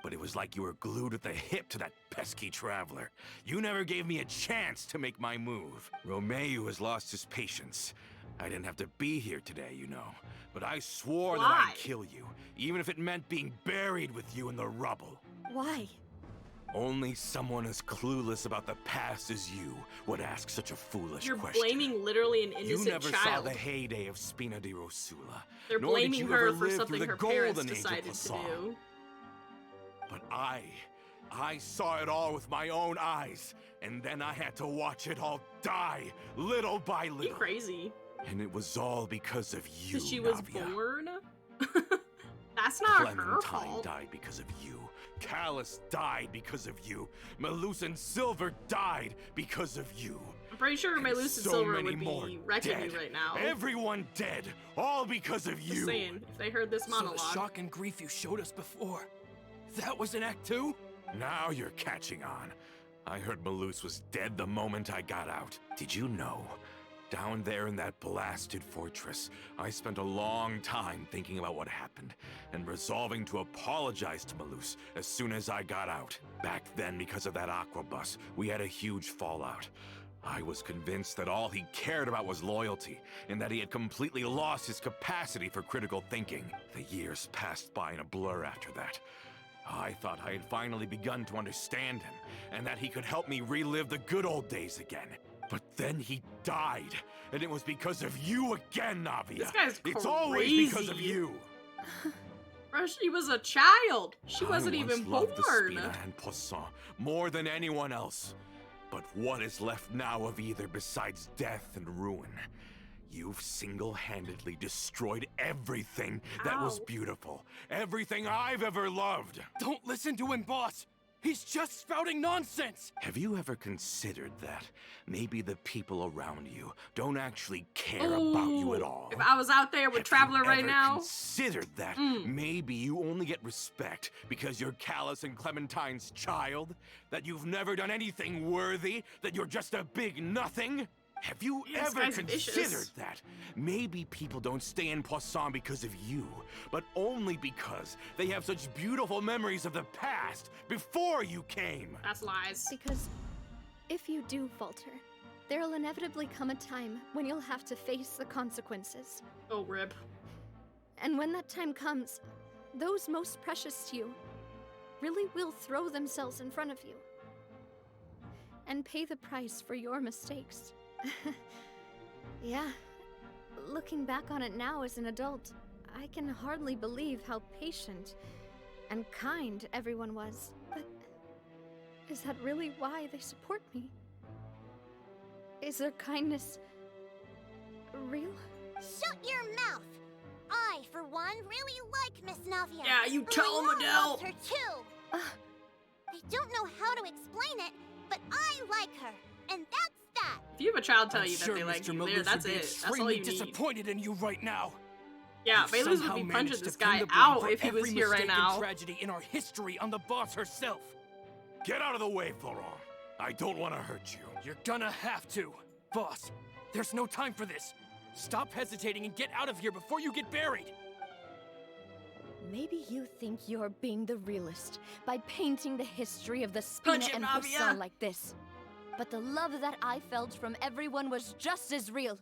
But it was like you were glued at the hip to that pesky traveler. You never gave me a chance to make my move. Romeu has lost his patience. I didn't have to be here today, you know. But I swore that Why? I'd kill you, even if it meant being buried with you in the rubble. Why? Only someone as clueless about the past as you would ask such a foolish You're question. blaming literally an You innocent never saw child. the heyday of Spina di Rosula. They're nor did blaming you her ever for live through something the her parents golden age of decided to Poisson. do. But I saw it all with my own eyes, and then I had to watch it all die, little by little. You crazy. And it was all because of you, Because she was Navia. born? That's not her Clementine fault. died because of you. Callus died because of you. Malus and Silver died because of you. I'm pretty sure And my Lucid so Silver many would more be wrecking dead. me right now. Everyone dead, all because of you. Just saying, if they heard this So monologue. the shock and grief you showed us before, that was in Act 2? Now you're catching on. I heard Malus was dead the moment I got out. Did you know? Down there in that blasted fortress, I spent a long time thinking about what happened and resolving to apologize to Malus as soon as I got out. Back then, because of that aqua bus, we had a huge fallout. I was convinced that all he cared about was loyalty, and that he had completely lost his capacity for critical thinking. The years passed by in a blur after that. I thought I had finally begun to understand him, and that he could help me relive the good old days again. But then he died, and it was because of you again, Navia. This guy's crazy. It's always because of you. Bro, she was a child. She wasn't I even once loved the born. Spina and Poisson more than anyone else. But what is left now of either besides death and ruin? You've single-handedly destroyed everything that was Ow. beautiful. Everything I've ever loved. Don't listen to him, boss! He's just spouting nonsense! Have you ever considered that maybe the people around you don't actually care about you at all? If I was out there with Have Traveler you right ever now, considered that maybe you only get respect because you're Callus and Clementine's child? That you've never done anything worthy? That you're just a big nothing? Have you This ever guy's considered vicious. that? Maybe people don't stay in Poisson because of you, but only because they have such beautiful memories of the past before you came. that's lies. Because if you do falter, there'll inevitably come a time when you'll have to face the consequences. Oh, rip. And when that time comes, those most precious to you really will throw themselves in front of you and pay the price for your mistakes. Yeah, looking back on it now as an adult, I can hardly believe how patient and kind everyone was. But is that really why they support me? Is their kindness real? Shut your mouth! I, for one, really like Miss Navia. Yeah, you tell him, Leon Adele. loves her too. I don't know how to explain it, but I like her, and that's that. If you have a child tell I'm you sure that they like Mr. you, Malus there, that's would be it. That's all extremely you need. disappointed in you right now. Yeah, You've Baylus would somehow be managed punching to this pin guy the blame out for if he was every here right mistake and now. tragedy in our history on the boss herself. Get out of the way, Florent. I don't want to hurt you. You're gonna have to. Boss, there's no time for this. Stop hesitating and get out of here before you get buried. Maybe you think you're being the realist by painting the history of the Spina Punch him, and Navia. Poisson like this. But the love that I felt from everyone was just as real.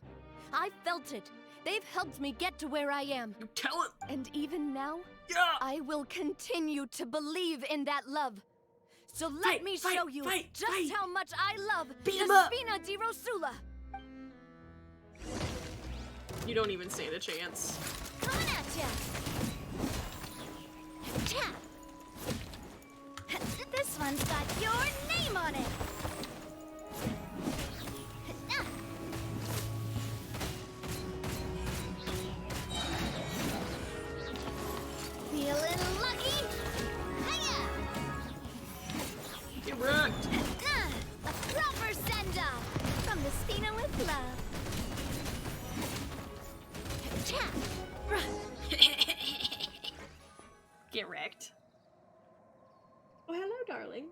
I felt it. They've helped me get to where I am. You tell him. And even now, Yeah. I will continue to believe in that love. So let Fight, me fight, show you fight, just fight. how much I love Beat the him up. Spina di Rosula. You don't even stand a chance. Coming at ya! Cha! This one's got your name on it. Ah. Feeling lucky? Hiya! Get wrecked. A proper send-off from the Spina with love. Cha! Get wrecked. Oh, hello, darling.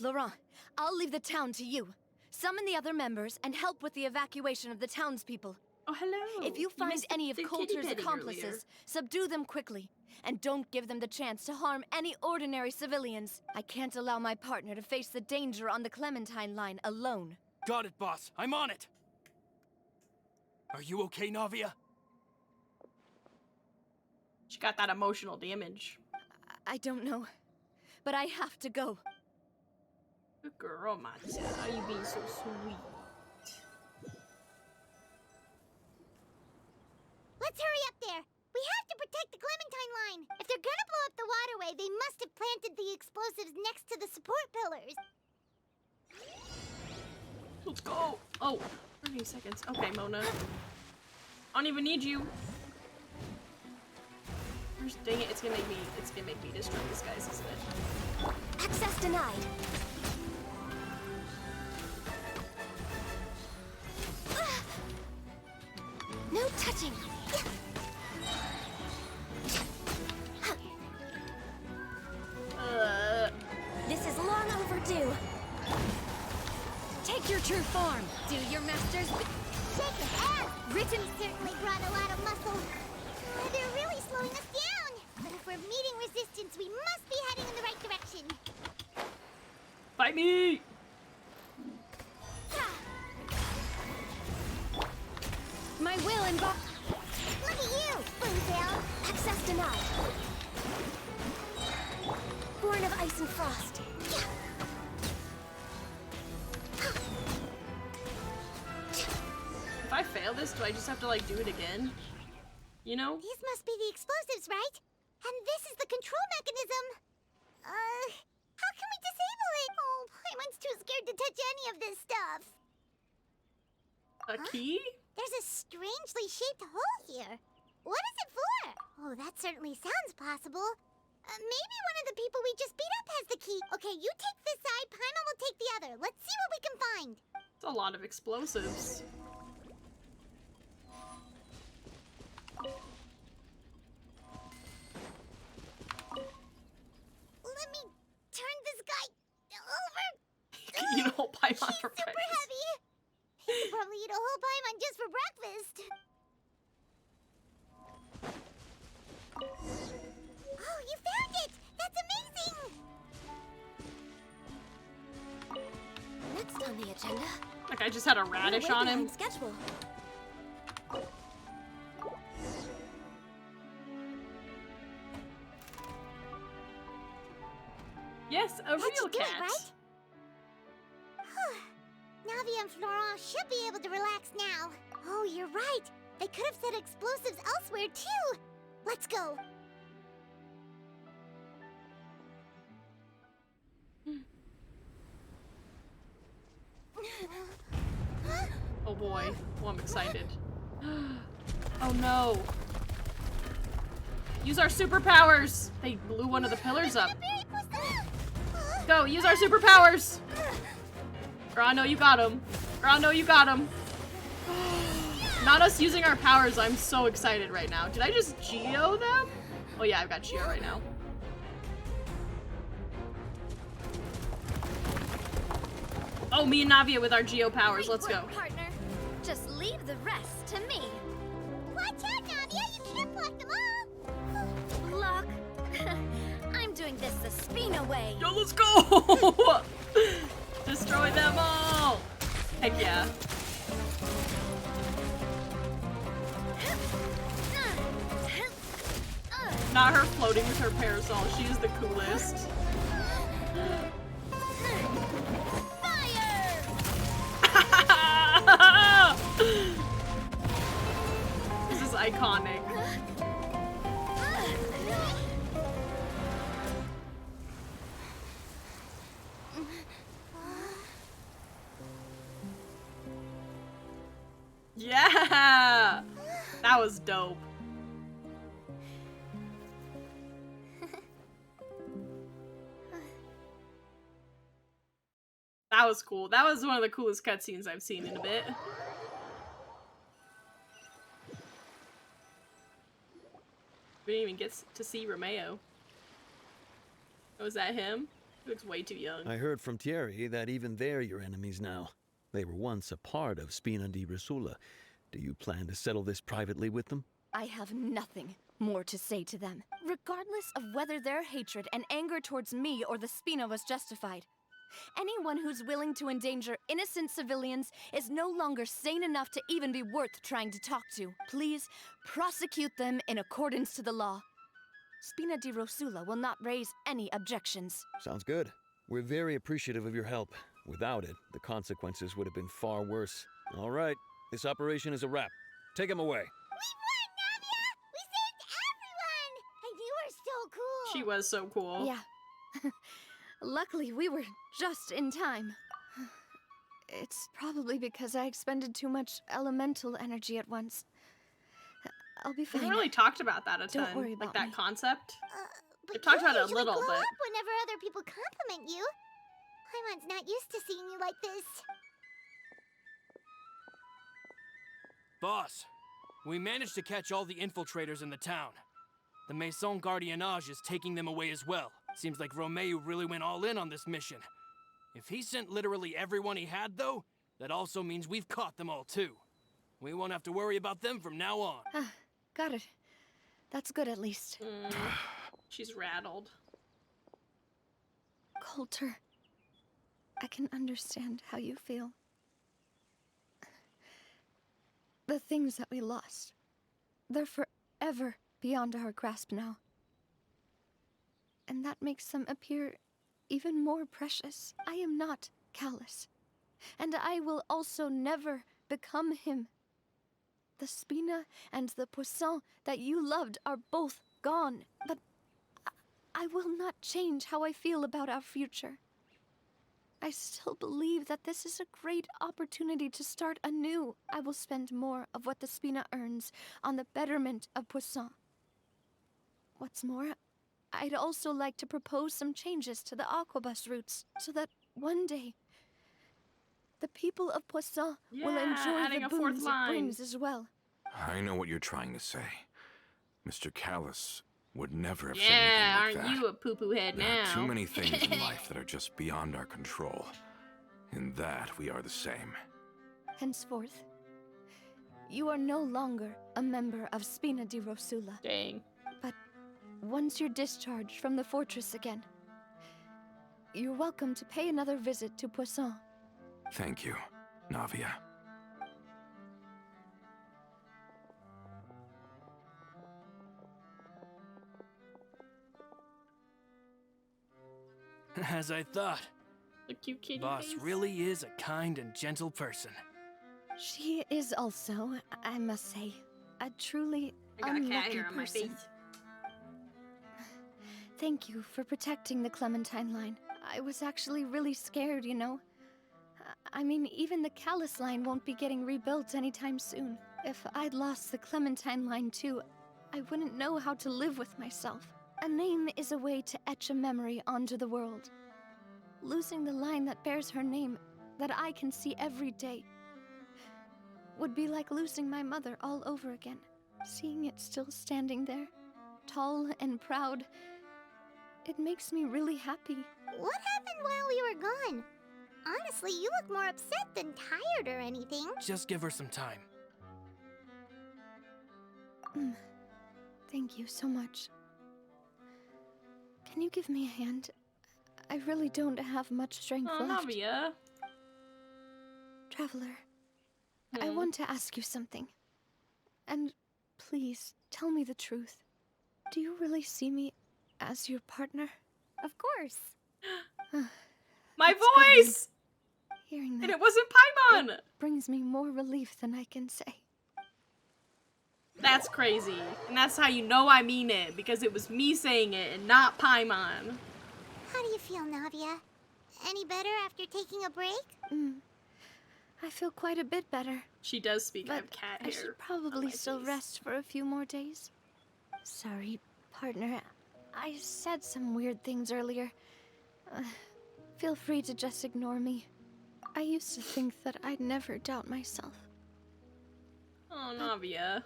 Laurent, I'll leave the town to you. Summon the other members and help with the evacuation of the townspeople. Oh, hello. If you find missed any of the kitty Coulter's petting accomplices, earlier. subdue them quickly. And don't give them the chance to harm any ordinary civilians. I can't allow my partner to face the danger on the Clementine line alone. Got it, boss. I'm on it. Are you okay, Navia? She got that emotional damage. I don't know, but I have to go. Good girl, Mattia. You being so sweet. Let's hurry up there. We have to to protect the Clementine line. If they're gonna blow up the waterway, they must have planted the explosives next to the support pillars. Let's go. Oh, 30 seconds. Okay, Mona. I don't even need you. Dang it, it's gonna make me destroy these guys, isn't it? Access denied. No touching. This is long overdue. Take your true form. Do your master's Shake his ass! Written certainly brought a lot of muscle. They're really slowing us down. But if we're meeting resistance, we must be heading in the right direction. Fight me! My will involve. Look at you, Boomtail. Access denied. Born of ice and frost. If I fail this, do I just have to like do it again? You know? These must be the explosives, right? And this is the control mechanism. How can we disable it? Oh, Paimon's too scared to touch any of this stuff. A key? There's a strangely shaped hole here. What is it for? Oh, that certainly sounds possible. Maybe one of the people we just beat up has the key. Okay, you take this side, Paimon will take the other. Let's see what we can find. It's a lot of explosives. Let me turn this guy over. You know, Paimon for Super breakfast. heavy. He could probably eat a whole Paimon just for breakfast. Oh, you found it! That's amazing! Next on the agenda. Like I just had a radish on him. Schedule. Yes, a That real should do cat. it, right? Navi and Florent should be able to relax now. Oh, you're right. They could have set explosives elsewhere, too. Let's go. Oh boy. Oh, I'm excited. Oh no. Use our superpowers! They blew one of the pillars up. Go, use our superpowers! Girl, I know you got him. Girl, I know you got him. Not us using our powers, I'm so excited right now. Did I just Geo them? Oh yeah, I've got Geo right now. Oh, me and Navia with our Geo powers, let's go. Great work, partner. Just leave the rest to me. Watch out, Navia! You can't block them all! Block. I'm doing this the Spina way. Yo, let's go! Destroy them all! Heck yeah. Not her floating with her parasol. She is the coolest. Fire! This is iconic. Yeah! That was dope. That was cool. That was one of the coolest cutscenes I've seen in a bit. We didn't even get to see Romeo. Oh, is that him? He looks way too young. I heard from Thierry that even they're your enemies now. They were once a part of Spina di Rosula. Do you plan to settle this privately with them? I have nothing more to say to them, regardless of whether their hatred and anger towards me or the Spina was justified. Anyone who's willing to endanger innocent civilians is no longer sane enough to even be worth trying to talk to. Please, prosecute them in accordance to the law. Spina di Rosula will not raise any objections. Sounds good. We're very appreciative of your help. Without it, the consequences would have been far worse. All right, this operation is a wrap. Take him away. We won, Navia! We saved She was so cool. Yeah. Luckily, we were just in time. It's probably because I expended too much elemental energy at once. I'll be We fine. haven't really talked about that a ton. Don't worry like about that me. concept. But We talked you about it a usually little, glow but up whenever other people compliment you. Paimon's not used to seeing you like this. Boss, we managed to catch all the infiltrators in the town. The Maison Gardiennage is taking them away as well. Seems like Romeu really went all in on this mission. If he sent literally everyone he had, though, that also means we've caught them all, too. We won't have to worry about them from now on. Got it. That's good, at least. She's rattled. Coulter, I can understand how you feel. The things that we lost, they're forever beyond our grasp now. And that makes them appear even more precious. I am not callous, and I will also never become him. The Spina and the Poisson that you loved are both gone, but I will not change how I feel about our future. I still believe that this is a great opportunity to start anew. I will spend more of what the Spina earns on the betterment of Poisson. What's more, I'd also like to propose some changes to the Aquabus routes so that one day the people of Poisson will enjoy adding the a fourth boons it line. brings as well. I know what you're trying to say. Mr. Callus would never have said Yeah, anything like aren't that. you a poo-poo head There now? are too many things in life that are just beyond our control. In that, we are the same. Henceforth, you are no longer a member of Spina di Rosula. Dang. But once you're discharged from the fortress again, you're welcome to pay another visit to Poisson. Thank you, Navia. As I thought, The cute kitty Boss face. really is a kind and gentle person. She is also, I must say, a truly I got a cat unlucky hair on my person. face. Thank you for protecting the Clementine line. I was actually really scared, you know. I mean, even the Callus line won't be getting rebuilt anytime soon. If I'd lost the Clementine line too, I wouldn't know how to live with myself. A name is a way to etch a memory onto the world. Losing the line that bears her name, that I can see every day, would be like losing my mother all over again. Seeing it still standing there, tall and proud, it makes me really happy. What happened while we were gone? Honestly, you look more upset than tired or anything. Just give her some time. Thank you so much. Can you give me a hand? I really don't have much strength Oh, left. Navia. Traveler, I want to ask you something. And please, tell me the truth. Do you really see me as your partner? Of course. My That's good voice! Hearing that And it wasn't Paimon! brings me more relief than I can say. That's crazy. And that's how you know I mean it, because it was me saying it and not Paimon. How do you feel, Navia? Any better after taking a break? I feel quite a bit better. She does speak. I But have cat I hair. should on probably my still face. rest for a few more days. Sorry, partner. I said some weird things earlier. Feel free to just ignore me. I used to think that I'd never doubt myself. Oh, Navia.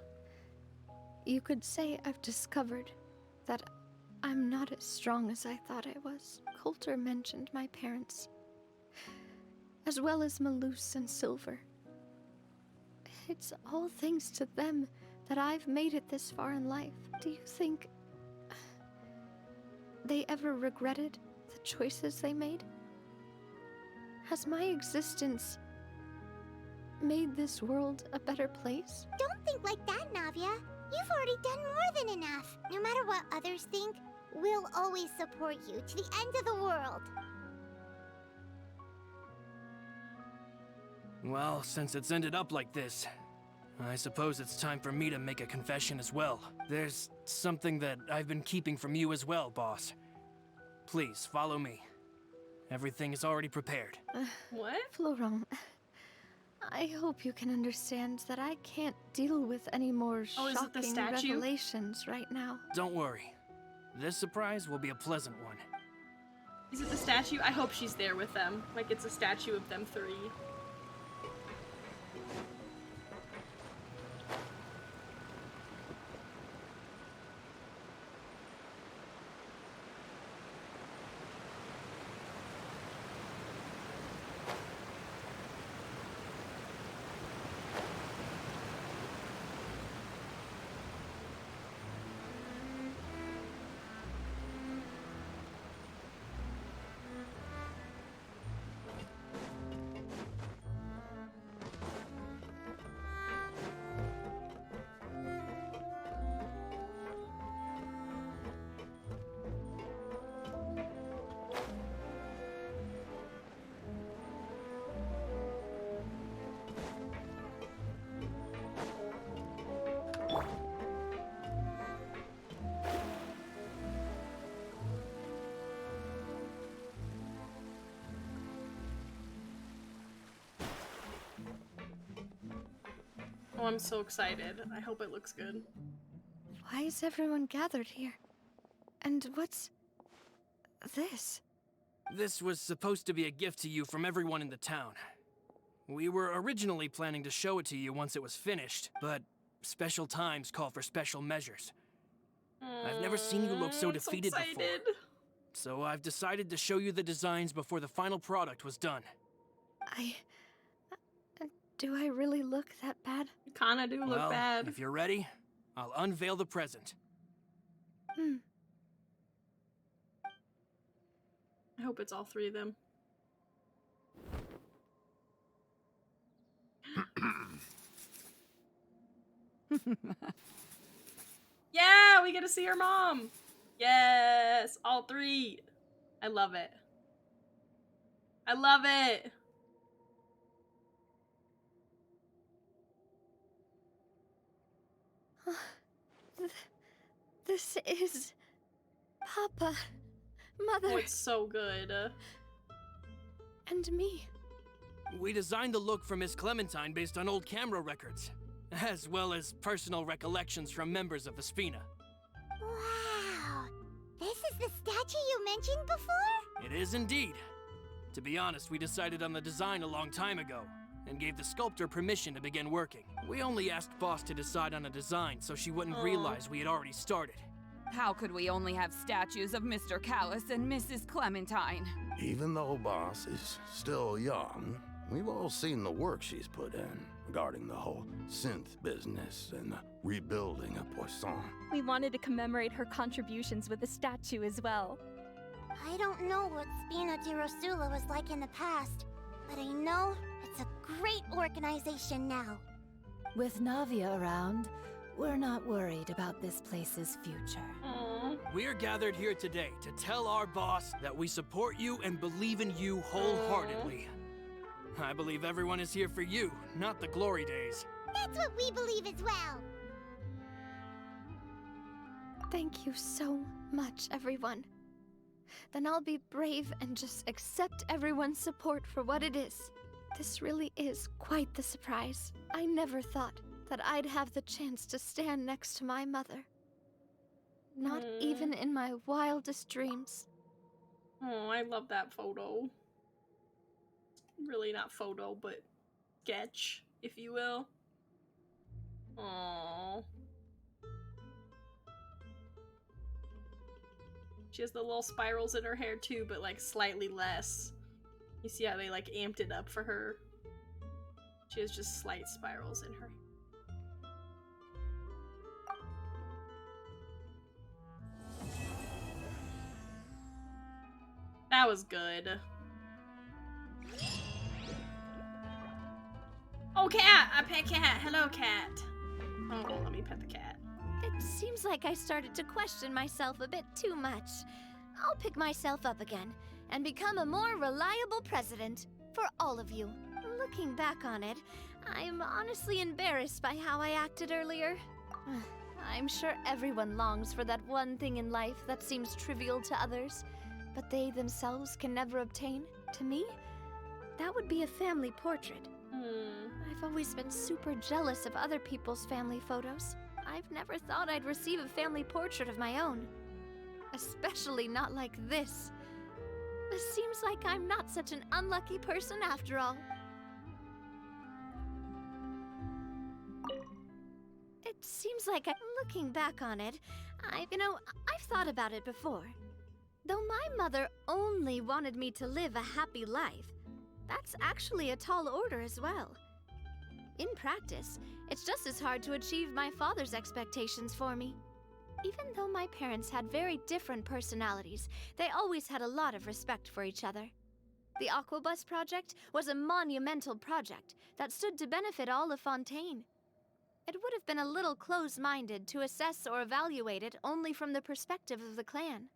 You could say I've discovered that I'm not as strong as I thought I was. Coulter mentioned my parents, as well as Malus and Silver. It's all thanks to them that I've made it this far in life. Do you think they ever regretted the choices they made? Has my existence made this world a better place? Don't think like that, Navia. You've already done more than enough. No matter what others think, we'll always support you to the end of the world. Well, since it's ended up like this, I suppose it's time for me to make a confession as well. There's something that I've been keeping from you as well, boss. Please, follow me. Everything is already prepared. What? Florent, I hope you can understand that I can't deal with any more Oh, is it the shocking statue? revelations right now. Don't worry. This surprise will be a pleasant one. Is it the statue? I hope she's there with them. Like it's a statue of them three. Oh, I'm so excited. I hope it looks good. Why is everyone gathered here? And what's this? This was supposed to be a gift to you from everyone in the town. We were originally planning to show it to you once it was finished, but special times call for special measures. I've never seen you look so I'm defeated before. excited. So I've decided to show you the designs before the final product was done. Do I really look that bad? You kinda do look Well, bad. if you're ready, I'll unveil the present. I hope it's all three of them. Yeah, we get to see her mom. Yes, all three. I love it. I love it. This is Papa, Mother, Oh, it's so good. and me. We designed the look for Miss Clementine based on old camera records, as well as personal recollections from members of the Spina. Wow. This is the statue you mentioned before? It is indeed. To be honest, we decided on the design a long time ago, and gave the sculptor permission to begin working. We only asked Boss to decide on a design so she wouldn't realize we had already started. How could we only have statues of Mr. Callus and Mrs. Clementine? Even though Boss is still young, we've all seen the work she's put in regarding the whole synth business and the rebuilding of Poisson. We wanted to commemorate her contributions with a statue as well. I don't know what Spina di Rosula was like in the past, but I know it's a great organization now. With Navia around, we're not worried about this place's future. We're gathered here today to tell our boss that we support you and believe in you wholeheartedly. I believe everyone is here for you, not the glory days. That's what we believe as well. Thank you so much, everyone. Then I'll be brave and just accept everyone's support for what it is. This really is quite the surprise. I never thought that I'd have the chance to stand next to my mother. Not even in my wildest dreams. Oh, I love that photo. Really not photo, but sketch, if you will. Aww. She has the little spirals in her hair too, but like slightly less. You see how they like amped it up for her? She has just slight spirals in her. That was good. Oh, cat! I pet cat. Hello, cat. Oh, let me pet the cat. It seems like I started to question myself a bit too much. I'll pick myself up again and become a more reliable president for all of you. Looking back on it, I'm honestly embarrassed by how I acted earlier. I'm sure everyone longs for that one thing in life that seems trivial to others, but they themselves can never obtain. To me, that would be a family portrait. I've always been super jealous of other people's family photos. I've never thought I'd receive a family portrait of my own. Especially not like this. It seems like I'm not such an unlucky person after all. It seems like looking back on it, I've thought about it before. Though my mother only wanted me to live a happy life, that's actually a tall order as well. In practice, it's just as hard to achieve my father's expectations for me. Even though my parents had very different personalities, they always had a lot of respect for each other. The Aquabus project was a monumental project that stood to benefit all of Fontaine. It would have been a little close-minded to assess or evaluate it only from the perspective of the clan.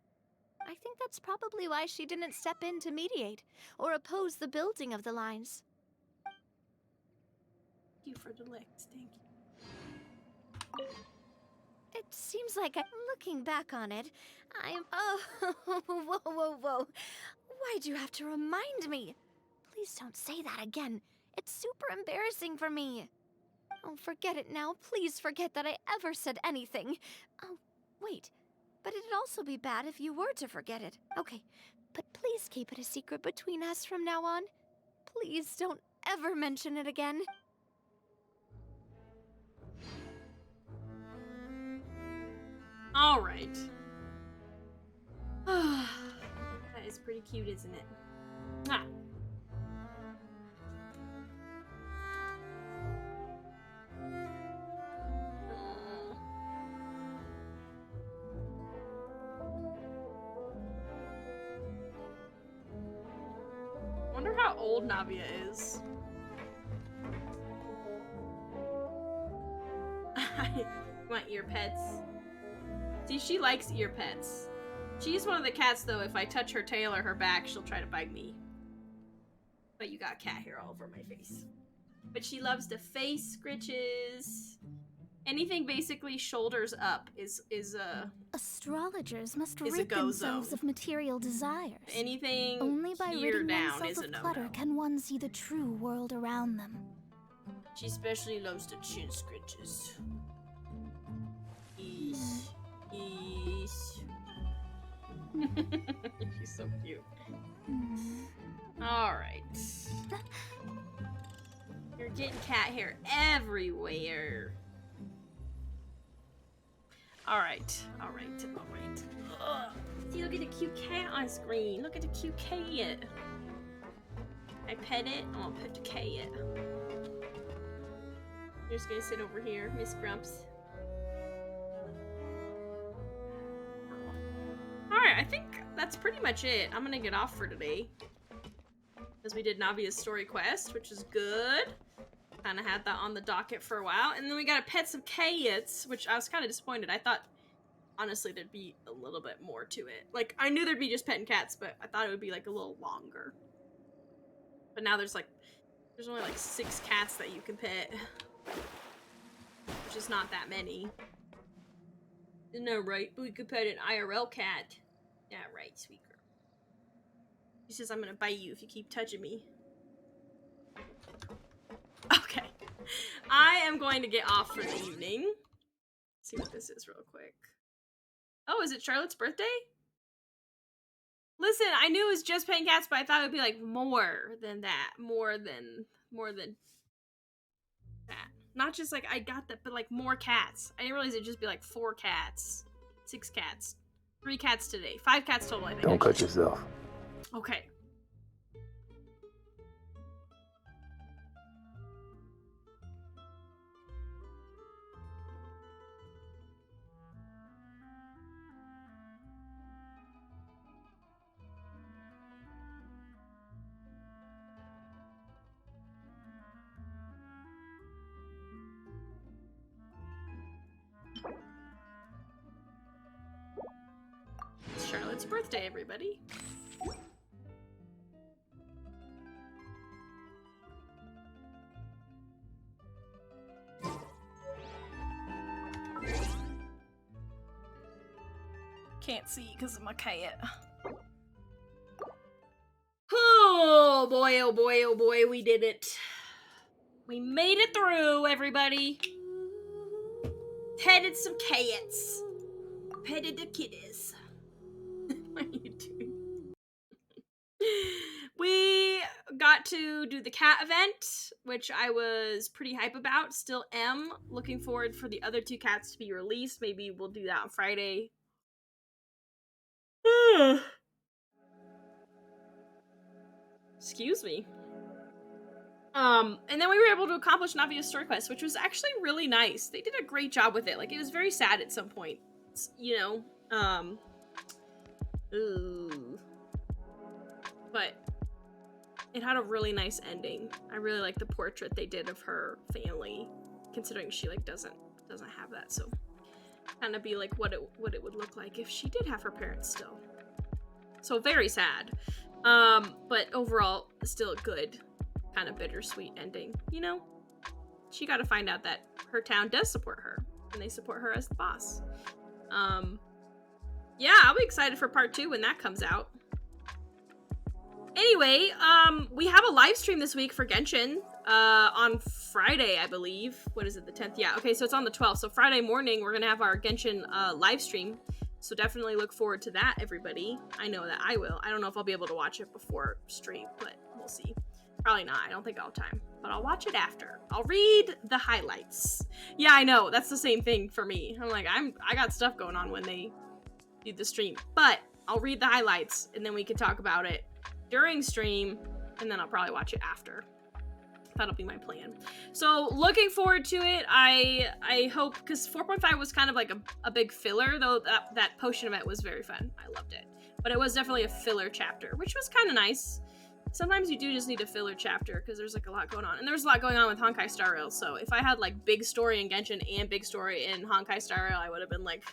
I think that's probably why she didn't step in to mediate or oppose the building of the lines. Thank you for the licks, thank you. It seems like looking back on it, oh, whoa. Why'd you have to remind me? Please don't say that again. It's super embarrassing for me. Oh, forget it now. Please forget that I ever said anything. Oh, wait. But it'd also be bad if you were to forget it. Okay, but please keep it a secret between us from now on. Please don't ever mention it again. All right. That is pretty cute, isn't it? Ah. Wonder how old Navia is. Want ear pets? See, she likes ear pets. She's one of the cats, though. If I touch her tail or her back, she'll try to bite me. But you got cat hair all over my face. But she loves the face scritches. Anything basically shoulders up is Astrologers must is a rid go themselves zone. of material desires. Anything Only by here ridding down oneself is a of clutter no-no. can one see the true world around them. She especially loves the chin scritches. Eesh. Eesh. She's so cute. Alright. You're getting cat hair everywhere. Alright. Ugh. See, look at the cute cat on screen. Look at the cute cat. I pet it. I'm gonna pet the cat. You're just gonna sit over here, Miss Grumps. Alright, I think that's pretty much it. I'm gonna get off for today. Because we did Navia's story quest, which is good. Kinda had that on the docket for a while. And then we gotta pet some cats, which I was kinda disappointed. I thought, honestly, there'd be a little bit more to it. Like, I knew there'd be just petting cats, but I thought it would be, like, a little longer. But now there's only, like, 6 cats that you can pet. Which is not that many. No, right? But we could pet an IRL cat. Yeah, right, sweet girl. She says I'm gonna bite you if you keep touching me. Okay. I am going to get off for the evening. Let's see what this is real quick. Oh, is it Charlotte's birthday? Listen, I knew it was just paying cats, but I thought it would be like more than that. More than that. Not just like I got that, but like more cats. I didn't realize it'd just be like 4 cats. 6 cats. 3 cats today. 5 cats total, I think. Don't cut yourself. Okay. It's Charlotte's birthday, everybody. can't see because of my cat. Oh boy, oh boy, oh boy, we did it. We made it through, everybody. Petted some cats. Petted the kitties. What are you doing? We got to do the cat event, which I was pretty hype about. Still am. Looking forward for the other 2 cats to be released. Maybe we'll do that on Friday. Excuse me. And then we were able to accomplish Navia's story quest, which was actually really nice. They did a great job with it. Like, it was very sad at some point, you know. But it had a really nice ending. I really like the portrait they did of her family, considering she like doesn't have that. So kind of be like what it would look like if she did have her parents still. So very sad. But overall still a good, kind of bittersweet ending, you know? She got to find out that her town does support her and they support her as the boss. Yeah, I'll be excited for part 2 when that comes out. Anyway, we have a live stream this week for Genshin, on Friday, I believe. What is it, the 10th? Yeah, okay, so it's on the 12th. So Friday morning, we're gonna have our Genshin, live stream. So definitely look forward to that, everybody. I know that I will. I don't know if I'll be able to watch it before stream, but we'll see. Probably not. I don't think I'll have time. But I'll watch it after. I'll read the highlights. Yeah, I know. That's the same thing for me. I'm like, I got stuff going on when they do the stream. But I'll read the highlights, and then we can talk about it during stream, and then I'll probably watch it after. That'll be my plan. So looking forward to it. I hope, because 4.5 was kind of like a big filler, though that potion event was very fun. I loved it. But it was definitely a filler chapter, which was kind of nice. Sometimes you do just need a filler chapter because there's like a lot going on. And there's a lot going on with Honkai Star Rail. So if I had like big story in Genshin and big story in Honkai Star Rail, I would have been like,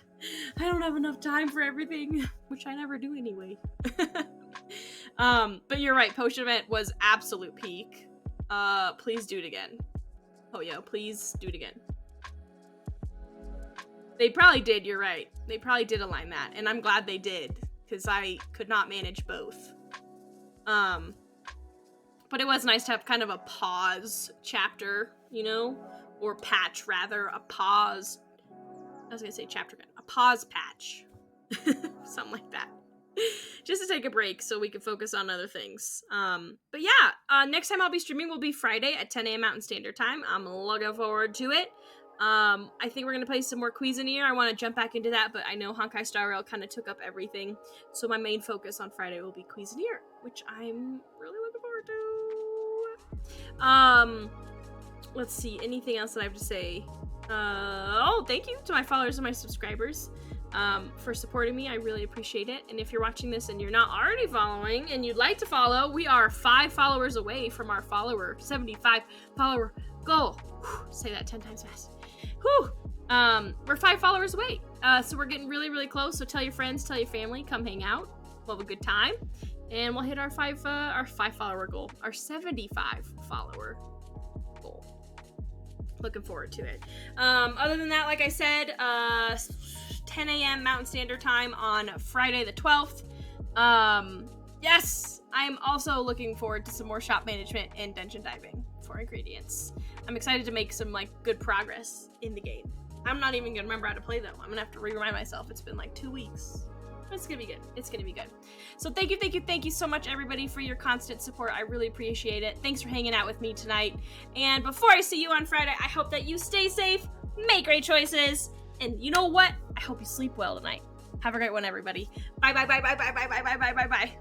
I don't have enough time for everything, which I never do anyway. But you're right, potion event was absolute peak. Please do it again. Oh yo, please do it again. They probably did, you're right. They probably did align that, and I'm glad they did, because I could not manage both. But it was nice to have kind of a pause chapter, you know? Or patch, rather. A pause. I was gonna say chapter again. A pause patch. Something like that. Just to take a break so we can focus on other things. But yeah, next time I'll be streaming will be Friday at 10 a.m. Mountain Standard Time. I'm looking forward to it. I think we're going to play some more Cuisinier. I want to jump back into that, but I know Honkai Star Rail kind of took up everything. So my main focus on Friday will be Cuisinier, which I'm really looking forward to. Let's see, anything else that I have to say? Oh, thank you to my followers and my subscribers. For supporting me. I really appreciate it. And if you're watching this and you're not already following and you'd like to follow, we are 5 followers away from our 75 follower goal. Whew, say that 10 times fast. Whew. We're 5 followers away. So we're getting really, really close. So tell your friends, tell your family, come hang out. We'll have a good time. And we'll hit our 5 follower goal. Our 75 follower goal. Looking forward to it. Other than that, like I said, 10 a.m. Mountain Standard Time on Friday the 12th. Yes, I'm also looking forward to some more shop management and dungeon diving for ingredients. I'm excited to make some like good progress in the game. I'm not even gonna remember how to play though. I'm gonna have to remind myself. It's been like 2 weeks. It's gonna be good. It's gonna be good. So thank you so much, everybody, for your constant support. I really appreciate it. Thanks for hanging out with me tonight. And before I see you on Friday, I hope that you stay safe, make great choices, and you know what? I hope you sleep well tonight. Have a great one, everybody. Bye, bye, bye, bye, bye, bye, bye, bye, bye, bye, bye.